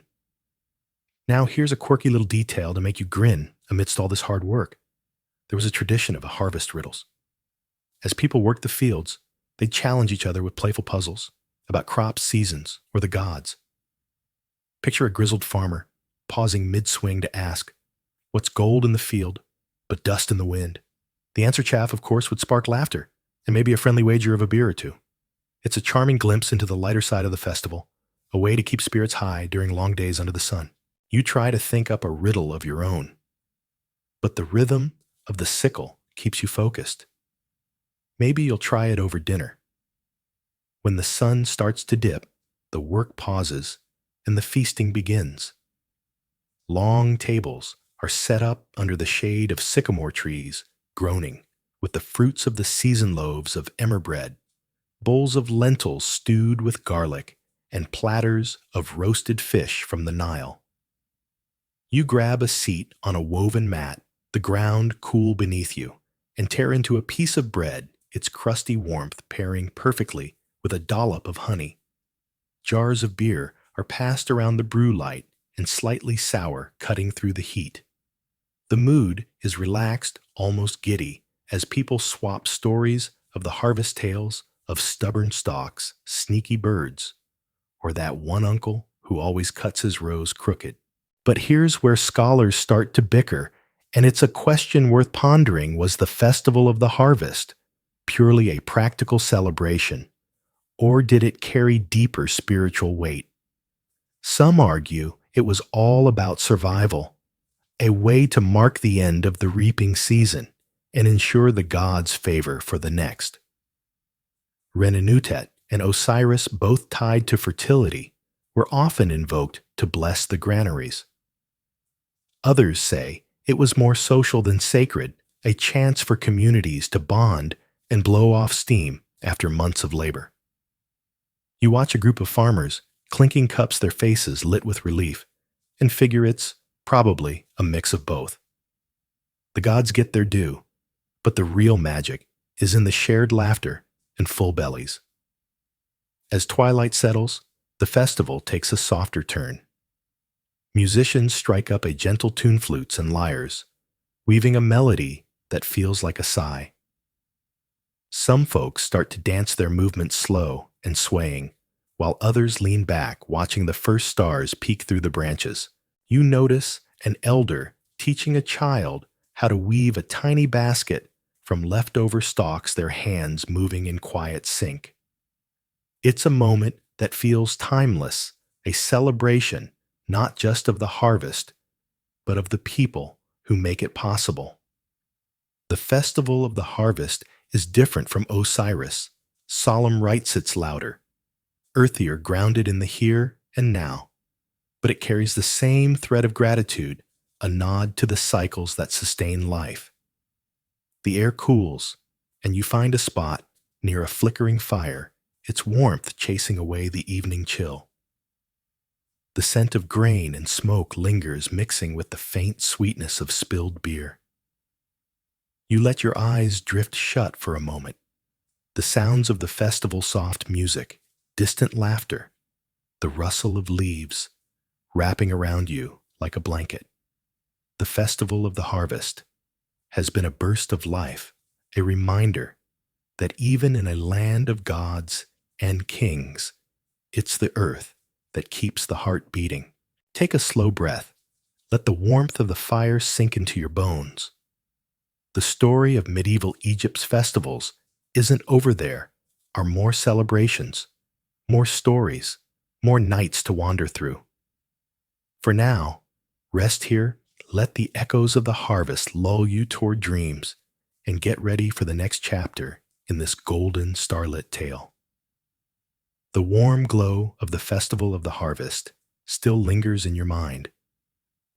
Now here's a quirky little detail to make you grin amidst all this hard work. There was a tradition of harvest riddles. As people worked the fields, they'd challenge each other with playful puzzles about crops, seasons, or the gods. Picture a grizzled farmer pausing mid-swing to ask, "What's gold in the field, but dust in the wind?" The answer chaff, of course, would spark laughter and maybe a friendly wager of a beer or two. It's a charming glimpse into the lighter side of the festival, a way to keep spirits high during long days under the sun. You try to think up a riddle of your own, but the rhythm of the sickle keeps you focused. Maybe you'll try it over dinner. When the sun starts to dip, the work pauses and the feasting begins. Long tables are set up under the shade of sycamore trees, groaning, with the fruits of the season loaves of emmer bread, bowls of lentils stewed with garlic, and platters of roasted fish from the Nile. You grab a seat on a woven mat, the ground cool beneath you, and tear into a piece of bread, its crusty warmth pairing perfectly with a dollop of honey. Jars of beer are passed around the brew light and slightly sour, cutting through the heat. The mood is relaxed, almost giddy, as people swap stories of the harvest tales of stubborn stalks, sneaky birds, or that one uncle who always cuts his rows crooked. But here's where scholars start to bicker, and it's a question worth pondering. Was the festival of the harvest purely a practical celebration, or did it carry deeper spiritual weight? Some argue it was all about survival, a way to mark the end of the reaping season and ensure the gods' favor for the next. Renenutet and Osiris, both tied to fertility, were often invoked to bless the granaries. Others say it was more social than sacred, a chance for communities to bond and blow off steam after months of labor. You watch a group of farmers, clinking cups, their faces lit with relief, and figure it's probably a mix of both. The gods get their due, but the real magic is in the shared laughter and full bellies. As twilight settles, the festival takes a softer turn. Musicians strike up a gentle tune, flutes and lyres, weaving a melody that feels like a sigh. Some folks start to dance, their movements slow and swaying, while others lean back, watching the first stars peek through the branches. You notice an elder teaching a child how to weave a tiny basket from leftover stalks, their hands moving in quiet sync. It's a moment that feels timeless, a celebration not just of the harvest, but of the people who make it possible. The festival of the harvest is different from Osiris. Solemn rite sits louder, earthier, grounded in the here and now, but it carries the same thread of gratitude, a nod to the cycles that sustain life. The air cools, and you find a spot near a flickering fire, its warmth chasing away the evening chill. The scent of grain and smoke lingers, mixing with the faint sweetness of spilled beer. You let your eyes drift shut for a moment. The sounds of the festival, soft music, distant laughter, the rustle of leaves wrapping around you like a blanket. The festival of the harvest has been a burst of life, a reminder that even in a land of gods and kings, it's the earth that keeps the heart beating. Take a slow breath. Let the warmth of the fire sink into your bones. The story of medieval Egypt's festivals isn't over. There are more celebrations, more stories, more nights to wander through. For now, rest here, let the echoes of the harvest lull you toward dreams, and get ready for the next chapter in this golden starlit tale. The warm glow of the festival of the harvest still lingers in your mind.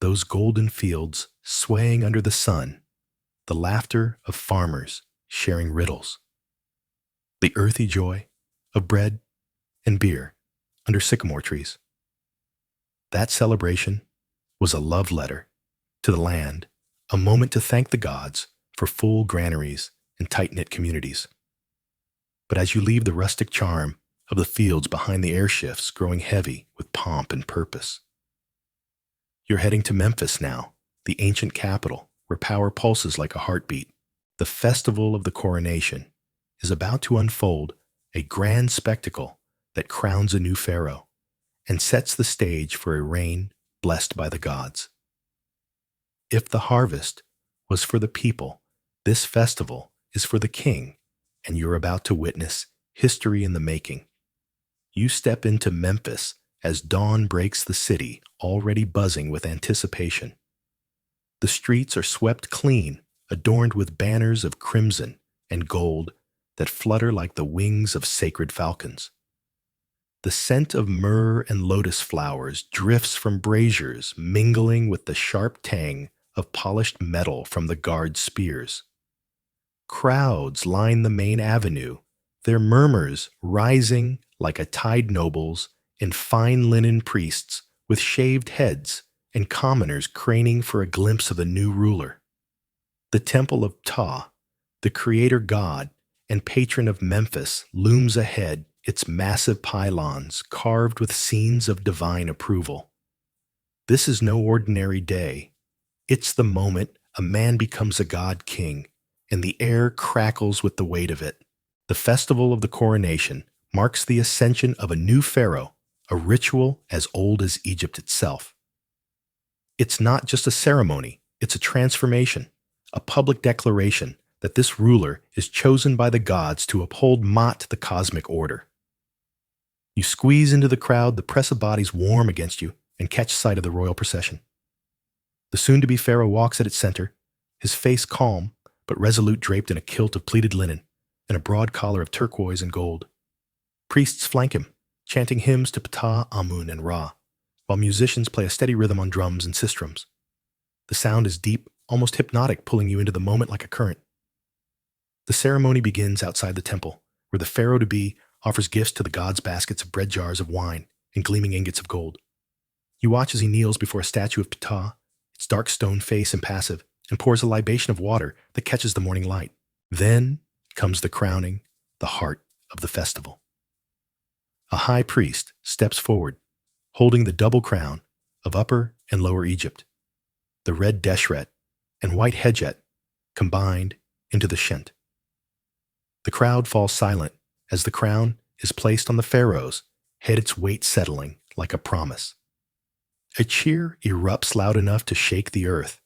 Those golden fields swaying under the sun, the laughter of farmers sharing riddles, the earthy joy of bread and beer under sycamore trees. That celebration was a love letter to the land, a moment to thank the gods for full granaries and tight-knit communities. But as you leave, the rustic charm of the fields behind the air shifts, growing heavy with pomp and purpose. You're heading to Memphis now, the ancient capital where power pulses like a heartbeat. The festival of the coronation is about to unfold, a grand spectacle that crowns a new pharaoh and sets the stage for a reign blessed by the gods. If the harvest was for the people, this festival is for the king, and you're about to witness history in the making. You step into Memphis as dawn breaks, the city already buzzing with anticipation. The streets are swept clean, adorned with banners of crimson and gold that flutter like the wings of sacred falcons. The scent of myrrh and lotus flowers drifts from braziers, mingling with the sharp tang of polished metal from the guards' spears. Crowds line the main avenue, their murmurs rising like a tide, nobles and fine linen priests with shaved heads and commoners craning for a glimpse of the new ruler. The temple of Ptah, the creator god and patron of Memphis, looms ahead, its massive pylons carved with scenes of divine approval. This is no ordinary day. It's the moment a man becomes a god king, and the air crackles with the weight of it. The festival of the coronation marks the ascension of a new pharaoh, a ritual as old as Egypt itself. It's not just a ceremony, it's a transformation, a public declaration that this ruler is chosen by the gods to uphold Ma'at, the cosmic order. You squeeze into the crowd, the press of bodies warm against you, and catch sight of the royal procession. The soon-to-be pharaoh walks at its center, his face calm but resolute, draped in a kilt of pleated linen and a broad collar of turquoise and gold. Priests flank him, chanting hymns to Ptah, Amun, and Ra, while musicians play a steady rhythm on drums and sistrums. The sound is deep, almost hypnotic, pulling you into the moment like a current. The ceremony begins outside the temple, where the pharaoh-to-be offers gifts to the gods, baskets of bread, jars of wine, and gleaming ingots of gold. You watch as he kneels before a statue of Ptah, its dark stone face impassive, and pours a libation of water that catches the morning light. Then comes the crowning, the heart of the festival. A high priest steps forward, holding the double crown of Upper and Lower Egypt, the red deshret and white hedjet combined into the shent. The crowd falls silent as the crown is placed on the pharaoh's head, its weight settling like a promise. A cheer erupts loud enough to shake the earth,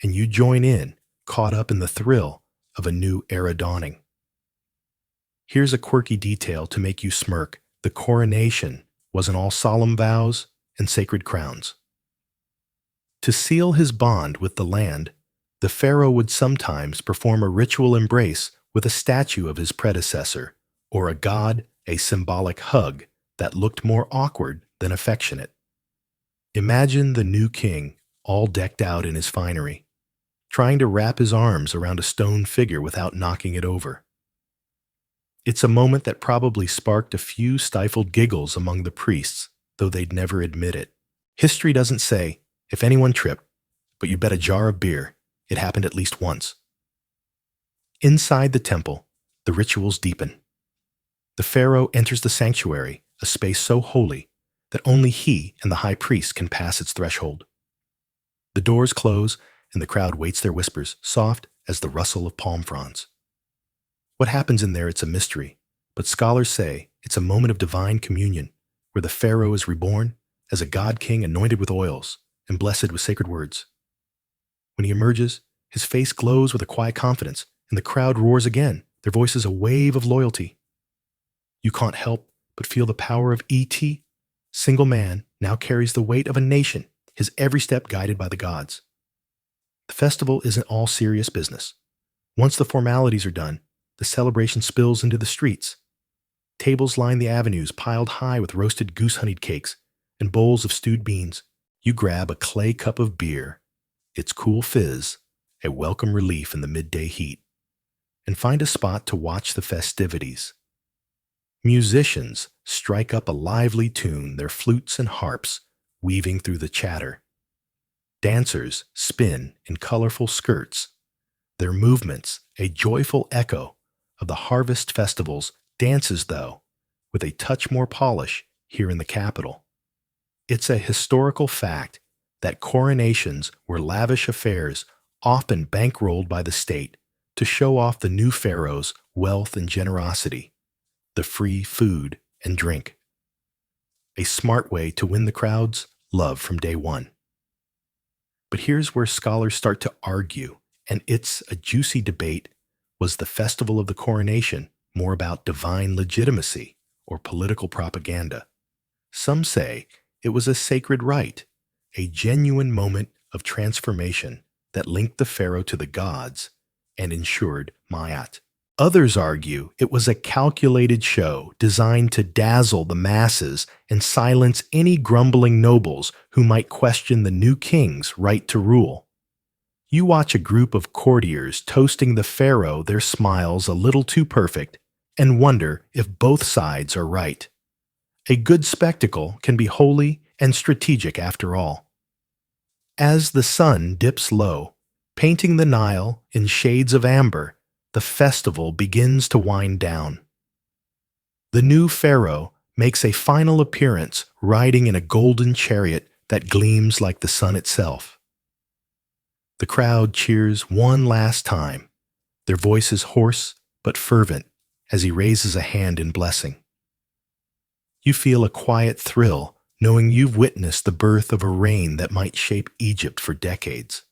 and you join in, caught up in the thrill of a new era dawning. Here's a quirky detail to make you smirk. The coronation wasn't all solemn vows and sacred crowns. To seal his bond with the land, the pharaoh would sometimes perform a ritual embrace with a statue of his predecessor, or a god, a symbolic hug that looked more awkward than affectionate. Imagine the new king, all decked out in his finery, trying to wrap his arms around a stone figure without knocking it over. It's a moment that probably sparked a few stifled giggles among the priests, though they'd never admit it. History doesn't say if anyone tripped, but you bet a jar of beer it happened at least once. Inside the temple, the rituals deepen. The pharaoh enters the sanctuary, a space so holy that only he and the high priest can pass its threshold. The doors close, and the crowd waits their whispers, soft as the rustle of palm fronds. What happens in there, it's a mystery, but scholars say it's a moment of divine communion, where the pharaoh is reborn as a god-king anointed with oils and blessed with sacred words. When he emerges, his face glows with a quiet confidence, and the crowd roars again, their voices a wave of loyalty. You can't help but feel the power of E.T., single man, now carries the weight of a nation, his every step guided by the gods. The festival isn't all serious business. Once the formalities are done, the celebration spills into the streets. Tables line the avenues, piled high with roasted goose-honeyed cakes and bowls of stewed beans. You grab a clay cup of beer, its cool fizz, a welcome relief in the midday heat, and find a spot to watch the festivities. Musicians strike up a lively tune, their flutes and harps weaving through the chatter. Dancers spin in colorful skirts, their movements a joyful echo of the harvest festival's dances, though, with a touch more polish here in the capital. It's a historical fact that coronations were lavish affairs, often bankrolled by the state to show off the new pharaoh's wealth and generosity, the free food and drink. A smart way to win the crowd's love from day one. But here's where scholars start to argue, and it's a juicy debate. Was the festival of the coronation more about divine legitimacy or political propaganda? Some say it was a sacred rite, a genuine moment of transformation that linked the pharaoh to the gods and ensured Ma'at. Others argue it was a calculated show designed to dazzle the masses and silence any grumbling nobles who might question the new king's right to rule. You watch a group of courtiers toasting the pharaoh, their smiles a little too perfect, and wonder if both sides are right. A good spectacle can be holy and strategic after all. As the sun dips low, painting the Nile in shades of amber, the festival begins to wind down. The new pharaoh makes a final appearance riding in a golden chariot that gleams like the sun itself. The crowd cheers one last time, their voices hoarse but fervent as he raises a hand in blessing. You feel a quiet thrill knowing you've witnessed the birth of a reign that might shape Egypt for decades.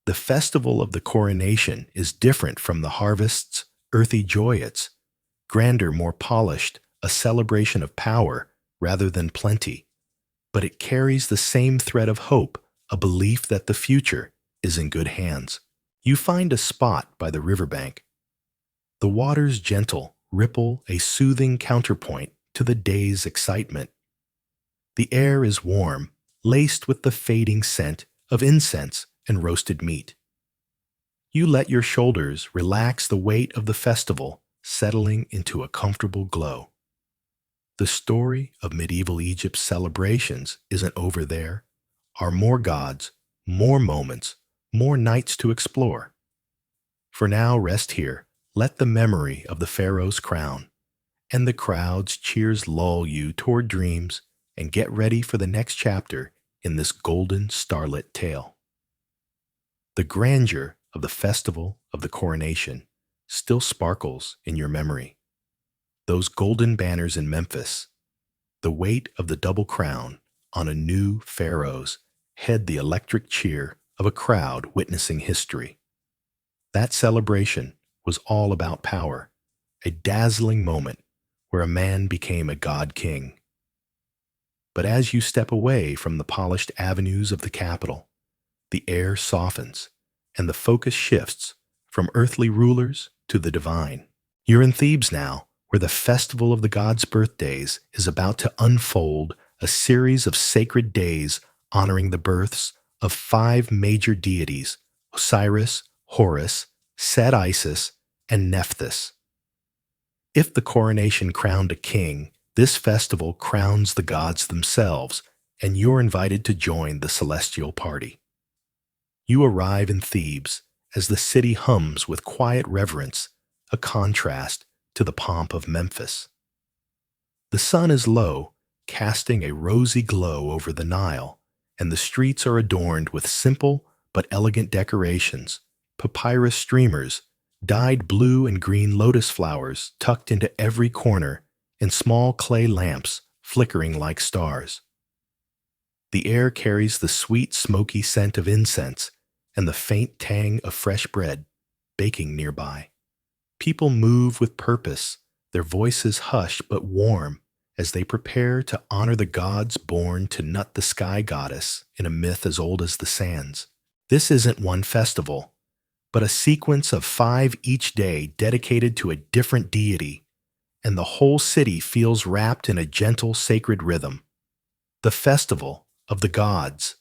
The festival of the coronation is different from the harvest's earthy joy. It's grander, more polished, a celebration of power rather than plenty. But it carries the same thread of hope, a belief that the future is in good hands. You find a spot by the riverbank. The water's gentle ripple, a soothing counterpoint to the day's excitement. The air is warm, laced with the fading scent of incense and roasted meat. You let your shoulders relax, the weight of the festival settling into a comfortable glow. The story of medieval Egypt's celebrations isn't over there. Are more gods, more moments, more nights to explore. For now, rest here. Let the memory of the pharaoh's crown and the crowd's cheers lull you toward dreams, and get ready for the next chapter in this golden starlit tale. The grandeur of the festival of the coronation still sparkles in your memory. Those golden banners in Memphis, the weight of the double crown on a new pharaoh's head, the electric cheer of a crowd witnessing history. That celebration was all about power, a dazzling moment where a man became a god king. But as you step away from the polished avenues of the capital, the air softens and the focus shifts from earthly rulers to the divine. You're in Thebes now, where the festival of the gods' birthdays is about to unfold, a series of sacred days honoring the births of 5 major deities: Osiris, Horus, Set Isis, and Nephthys. If the coronation crowned a king, this festival crowns the gods themselves, and you're invited to join the celestial party. You arrive in Thebes as the city hums with quiet reverence, a contrast to the pomp of Memphis. The sun is low, casting a rosy glow over the Nile, and the streets are adorned with simple but elegant decorations: papyrus streamers, dyed blue and green lotus flowers tucked into every corner, and small clay lamps flickering like stars. The air carries the sweet, smoky scent of incense and the faint tang of fresh bread baking nearby. People move with purpose, their voices hushed but warm, as they prepare to honor the gods born to Nut, the sky goddess, in a myth as old as the sands. This isn't one festival, but a sequence of 5 each day dedicated to a different deity, and the whole city feels wrapped in a gentle, sacred rhythm. The festival of the gods,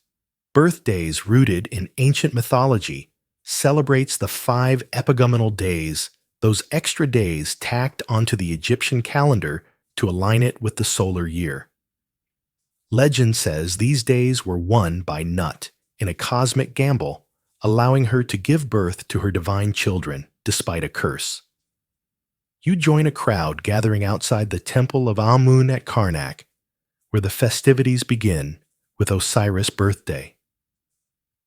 birthdays rooted in ancient mythology, celebrates the 5 epagomenal days, those extra days tacked onto the Egyptian calendar to align it with the solar year. Legend says these days were won by Nut in a cosmic gamble, allowing her to give birth to her divine children despite a curse. You join a crowd gathering outside the temple of Amun at Karnak, where the festivities begin with Osiris' birthday.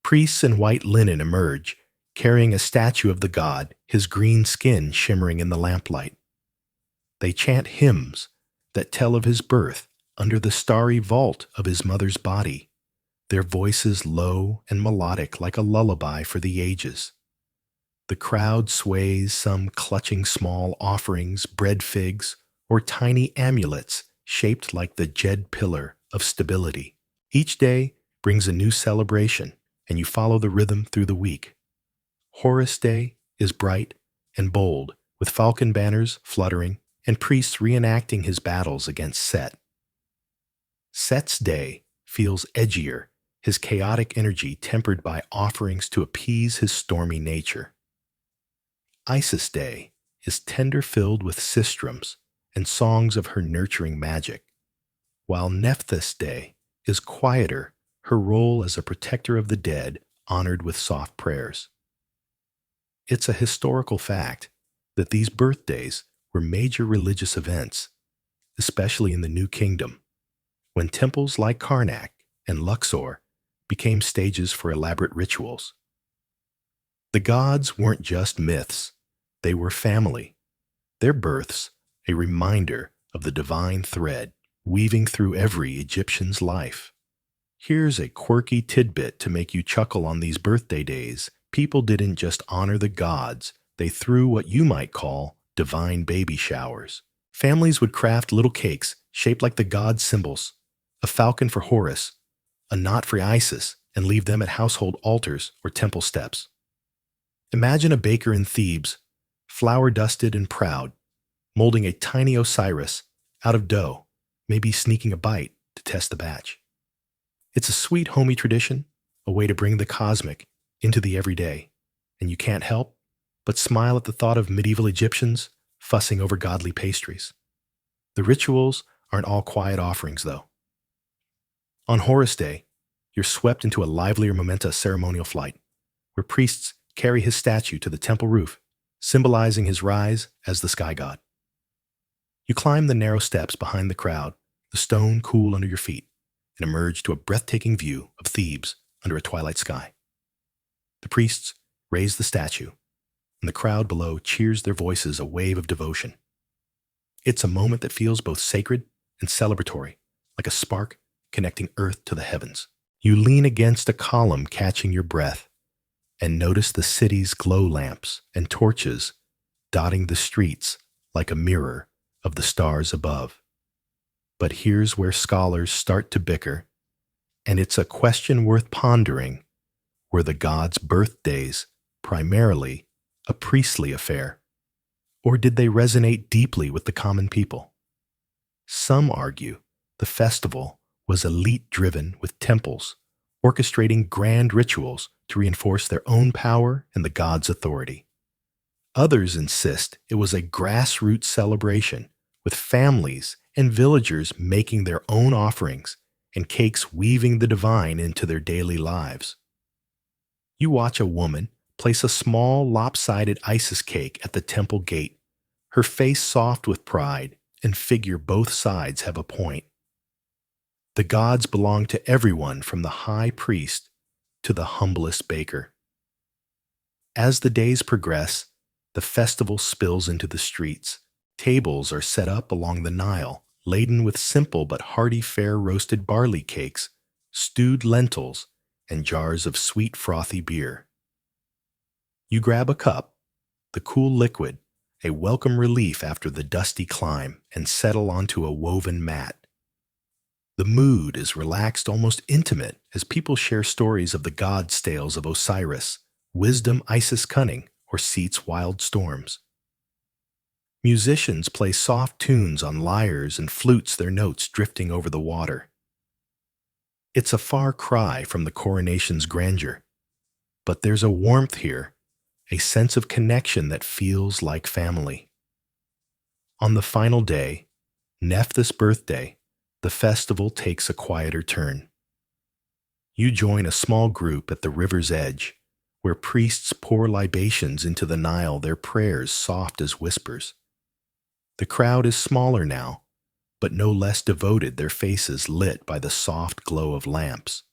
Priests in white linen emerge, carrying a statue of the god, his green skin shimmering in the lamplight. They chant hymns that tell of his birth under the starry vault of his mother's body, their voices low and melodic like a lullaby for the ages. The crowd sways, some clutching small offerings, bread figs, or tiny amulets shaped like the Jed pillar of stability. Each day brings a new celebration, and you follow the rhythm through the week. Horus Day is bright and bold, with falcon banners fluttering and priests reenacting his battles against Set. Set's Day feels edgier, his chaotic energy tempered by offerings to appease his stormy nature. Isis Day is tender-filled with sistrums and songs of her nurturing magic, while Nephthys Day is quieter, her role as a protector of the dead honored with soft prayers. It's a historical fact that these birthdays were major religious events, especially in the New Kingdom, when temples like Karnak and Luxor became stages for elaborate rituals. The gods weren't just myths, they were family, their births a reminder of the divine thread weaving through every Egyptian's life. Here's a quirky tidbit to make you chuckle on these birthday days. People didn't just honor the gods, they threw what you might call divine baby showers. Families would craft little cakes shaped like the gods' symbols, a falcon for Horus, a knot for Isis, and leave them at household altars or temple steps. Imagine a baker in Thebes, flour-dusted and proud, molding a tiny Osiris out of dough, maybe sneaking a bite to test the batch. It's a sweet, homey tradition, a way to bring the cosmic into the everyday, and you can't help but smile at the thought of medieval Egyptians fussing over godly pastries. The rituals aren't all quiet offerings, though. On Horus Day, you're swept into a livelier, momentous ceremonial flight, where priests carry his statue to the temple roof, symbolizing his rise as the sky god. You climb the narrow steps behind the crowd, the stone cool under your feet, and emerge to a breathtaking view of Thebes under a twilight sky. The priests raise the statue, and the crowd below cheers their voices a wave of devotion. It's a moment that feels both sacred and celebratory, like a spark connecting earth to the heavens. You lean against a column, catching your breath, and notice the city's glow lamps and torches dotting the streets like a mirror of the stars above. But here's where scholars start to bicker, and it's a question worth pondering. Were the gods' birthdays primarily a priestly affair, or did they resonate deeply with the common people? Some argue the festival was elite-driven, with temples orchestrating grand rituals to reinforce their own power and the gods' authority. Others insist it was a grassroots celebration, with families and villagers making their own offerings and cakes weaving the divine into their daily lives. You watch a woman place a small, lopsided Isis cake at the temple gate, her face soft with pride and figure both sides have a point. The gods belong to everyone from the high priest to the humblest baker. As the days progress, the festival spills into the streets. Tables are set up along the Nile, laden with simple but hearty fare roasted barley cakes, stewed lentils, and jars of sweet frothy beer. You grab a cup, the cool liquid, a welcome relief after the dusty climb, and settle onto a woven mat. The mood is relaxed, almost intimate, as people share stories of the god's tales of Osiris, wisdom, Isis cunning, or Set's wild storms. Musicians play soft tunes on lyres and flutes, their notes drifting over the water. It's a far cry from the coronation's grandeur, but there's a warmth here, a sense of connection that feels like family. On the final day, Nephthys' birthday, the festival takes a quieter turn. You join a small group at the river's edge, where priests pour libations into the Nile, their prayers soft as whispers. The crowd is smaller now, but no less devoted, their faces lit by the soft glow of lamps.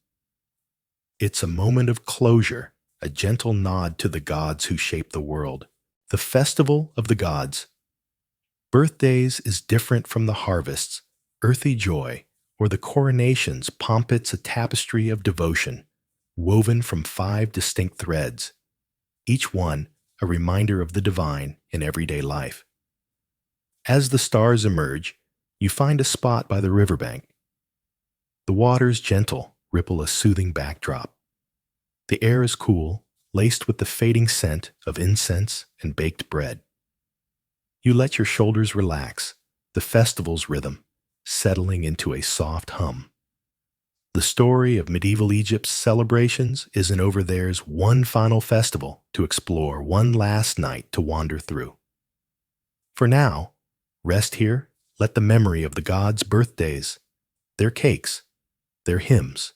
It's a moment of closure, a gentle nod to the gods who shape the world. The festival of the gods. Birthdays is different from the harvests, earthy joy, or the coronation's pomp. It's a tapestry of devotion, woven from 5 distinct threads, each one a reminder of the divine in everyday life. As the stars emerge, you find a spot by the riverbank. The water's gentle ripple, a soothing backdrop. The air is cool, laced with the fading scent of incense and baked bread. You let your shoulders relax, the festival's rhythm settling into a soft hum. The story of medieval Egypt's celebrations isn't over. There's one final festival to explore, one last night to wander through. For now, rest here, let the memory of the gods' birthdays, their cakes, their hymns,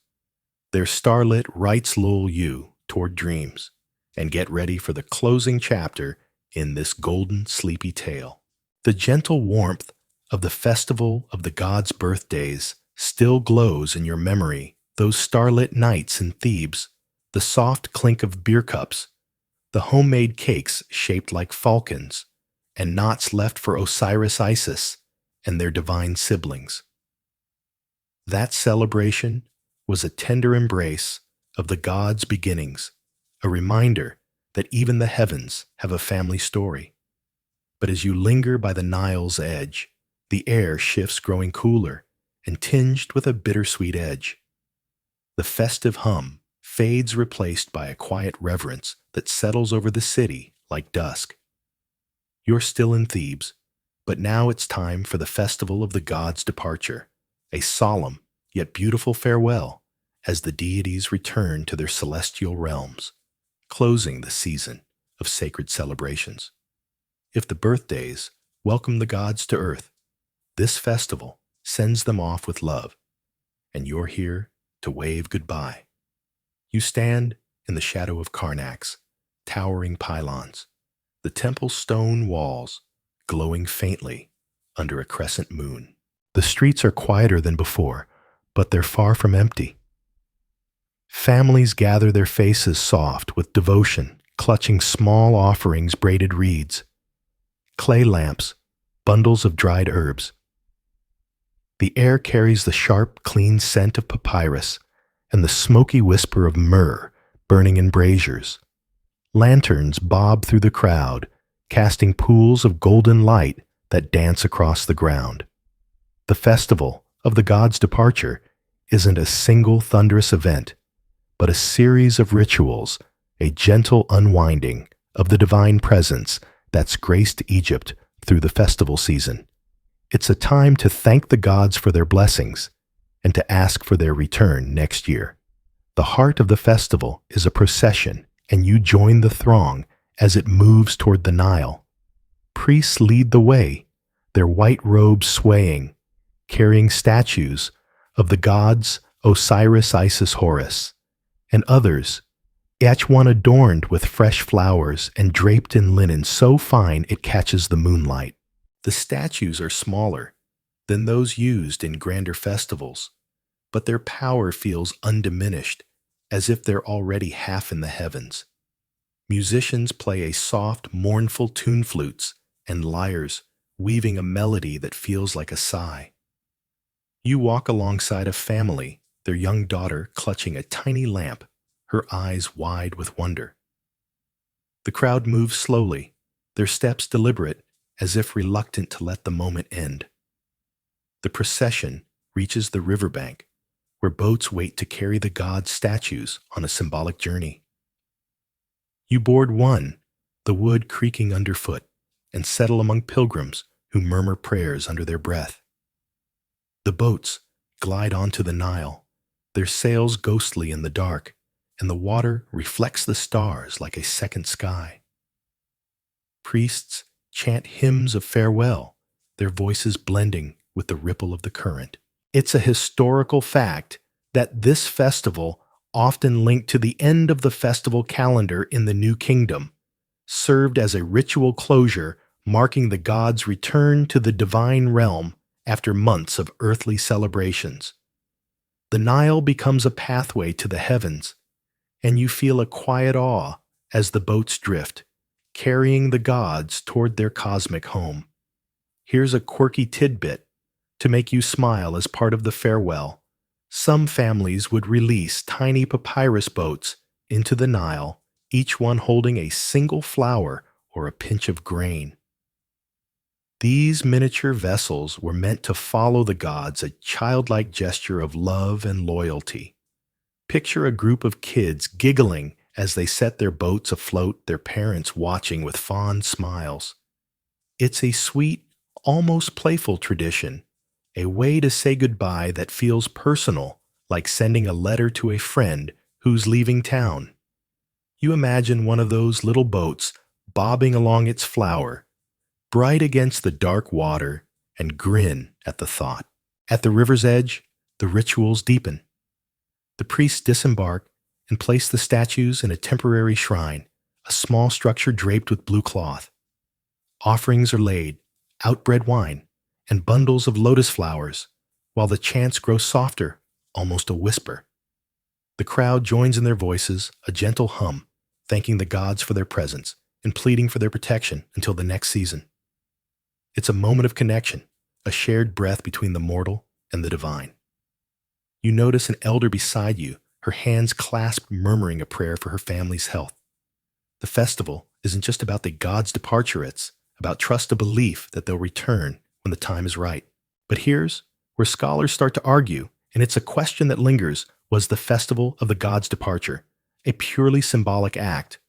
their starlit rites lull you toward dreams, and get ready for the closing chapter in this golden, sleepy tale. The gentle warmth of the festival of the gods' birthdays still glows in your memory, those starlit nights in Thebes, the soft clink of beer cups, the homemade cakes shaped like falcons, and knots left for Osiris, Isis, and their divine siblings. That celebration was a tender embrace of the gods' beginnings, a reminder that even the heavens have a family story. But as you linger by the Nile's edge, the air shifts, growing cooler and tinged with a bittersweet edge. The festive hum fades, replaced by a quiet reverence that settles over the city like dusk. You're still in Thebes, but now it's time for the festival of the gods' departure, a solemn yet beautiful farewell as the deities return to their celestial realms, closing the season of sacred celebrations. If the birthdays welcome the gods to earth, this festival sends them off with love, and you're here to wave goodbye. You stand in the shadow of Karnak's towering pylons, the temple's stone walls glowing faintly under a crescent moon. The streets are quieter than before, but they're far from empty. Families gather, their faces soft with devotion, clutching small offerings, braided reeds, clay lamps, bundles of dried herbs. The air carries the sharp, clean scent of papyrus and the smoky whisper of myrrh burning in braziers. Lanterns bob through the crowd, casting pools of golden light that dance across the ground. The festival of the gods' departure isn't a single thunderous event, but a series of rituals, a gentle unwinding of the divine presence that's graced Egypt through the festival season. It's a time to thank the gods for their blessings and to ask for their return next year. The heart of the festival is a procession, and you join the throng as it moves toward the Nile. Priests lead the way, their white robes swaying, carrying statues of the gods Osiris, Isis, Horus, and others, each one adorned with fresh flowers and draped in linen so fine it catches the moonlight. The statues are smaller than those used in grander festivals, but their power feels undiminished, as if they're already half in the heavens. Musicians play a soft, mournful tune, flutes and lyres, weaving a melody that feels like a sigh. You walk alongside a family, their young daughter clutching a tiny lamp, her eyes wide with wonder. The crowd moves slowly, their steps deliberate, as if reluctant to let the moment end. The procession reaches the riverbank, where boats wait to carry the gods' statues on a symbolic journey. You board one, the wood creaking underfoot, and settle among pilgrims who murmur prayers under their breath. The boats glide onto the Nile, their sails ghostly in the dark, and the water reflects the stars like a second sky. Priests chant hymns of farewell, their voices blending with the ripple of the current. It's a historical fact that this festival, often linked to the end of the festival calendar in the New Kingdom, served as a ritual closure marking the gods' return to the divine realm after months of earthly celebrations. The Nile becomes a pathway to the heavens, and you feel a quiet awe as the boats drift, carrying the gods toward their cosmic home. Here's a quirky tidbit to make you smile as part of the farewell. Some families would release tiny papyrus boats into the Nile, each one holding a single flower or a pinch of grain. These miniature vessels were meant to follow the gods, a childlike gesture of love and loyalty. Picture a group of kids giggling as they set their boats afloat, their parents watching with fond smiles. It's a sweet, almost playful tradition, a way to say goodbye that feels personal, like sending a letter to a friend who's leaving town. You imagine one of those little boats bobbing along its flower, bright against the dark water, and grin at the thought. At the river's edge, the rituals deepen. The priests disembark and place the statues in a temporary shrine, a small structure draped with blue cloth. Offerings are laid, outbred wine, and bundles of lotus flowers, while the chants grow softer, almost a whisper. The crowd joins in their voices, a gentle hum, thanking the gods for their presence and pleading for their protection until the next season. It's a moment of connection, a shared breath between the mortal and the divine. You notice an elder beside you, her hands clasped, murmuring a prayer for her family's health. The festival isn't just about the god's departure, it's about trust and belief that they'll return when the time is right. But here's where scholars start to argue, and it's a question that lingers: was the festival of the god's departure a purely symbolic act,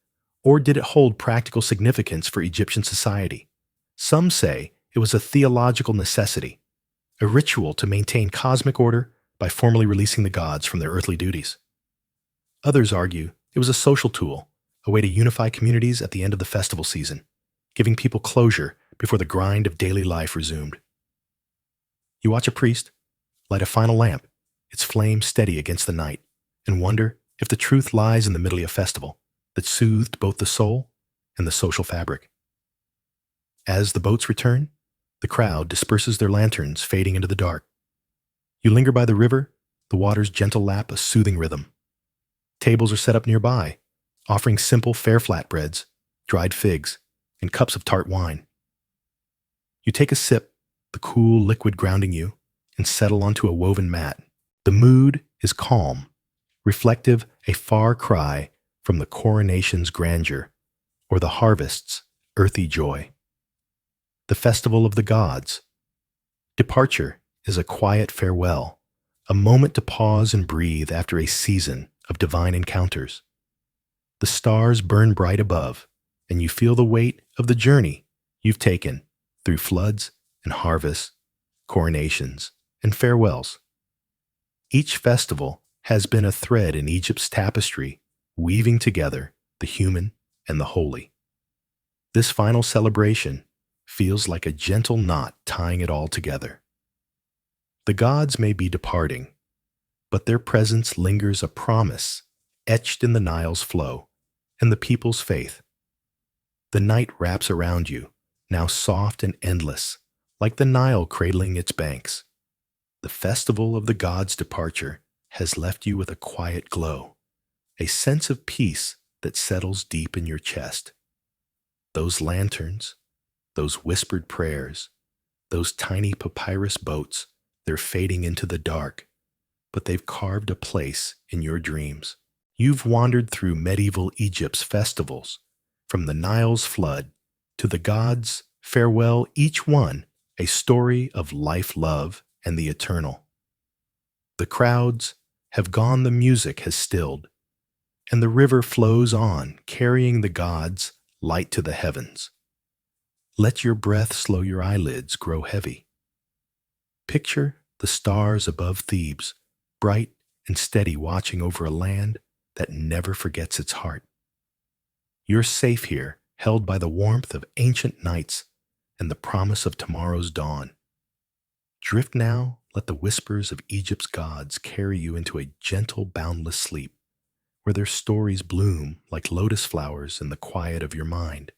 or did it hold practical significance for Egyptian society? Some say it was a theological necessity, a ritual to maintain cosmic order by formally releasing the gods from their earthly duties. Others argue it was a social tool, a way to unify communities at the end of the festival season, giving people closure before the grind of daily life resumed. You watch a priest light a final lamp, its flame steady against the night, and wonder if the truth lies in the middle of a festival that soothed both the soul and the social fabric. As the boats return, the crowd disperses, their lanterns fading into the dark. You linger by the river, the water's gentle lap a soothing rhythm. Tables are set up nearby, offering simple fare flatbreads, dried figs, and cups of tart wine. You take a sip, the cool liquid grounding you, and settle onto a woven mat. The mood is calm, reflective, a far cry from the coronation's grandeur or the harvest's earthy joy. The festival of the gods. Departure is a quiet farewell, a moment to pause and breathe after a season of divine encounters. The stars burn bright above, and you feel the weight of the journey you've taken through floods and harvests, coronations, and farewells. Each festival has been a thread in Egypt's tapestry, weaving together the human and the holy. This final celebration feels like a gentle knot tying it all together. The gods may be departing, but their presence lingers, a promise etched in the Nile's flow and the people's faith. The night wraps around you, now soft and endless, like the Nile cradling its banks. The festival of the gods' departure has left you with a quiet glow, a sense of peace that settles deep in your chest. Those lanterns, those whispered prayers, those tiny papyrus boats, they're fading into the dark, but they've carved a place in your dreams. You've wandered through medieval Egypt's festivals, from the Nile's flood to the gods' farewell, each one a story of life, love, and the eternal. The crowds have gone, the music has stilled, and the river flows on, carrying the gods' light to the heavens. Let your breath slow, your eyelids grow heavy. Picture the stars above Thebes, bright and steady, watching over a land that never forgets its heart. You're safe here, held by the warmth of ancient nights and the promise of tomorrow's dawn. Drift now, let the whispers of Egypt's gods carry you into a gentle, boundless sleep, where their stories bloom like lotus flowers in the quiet of your mind.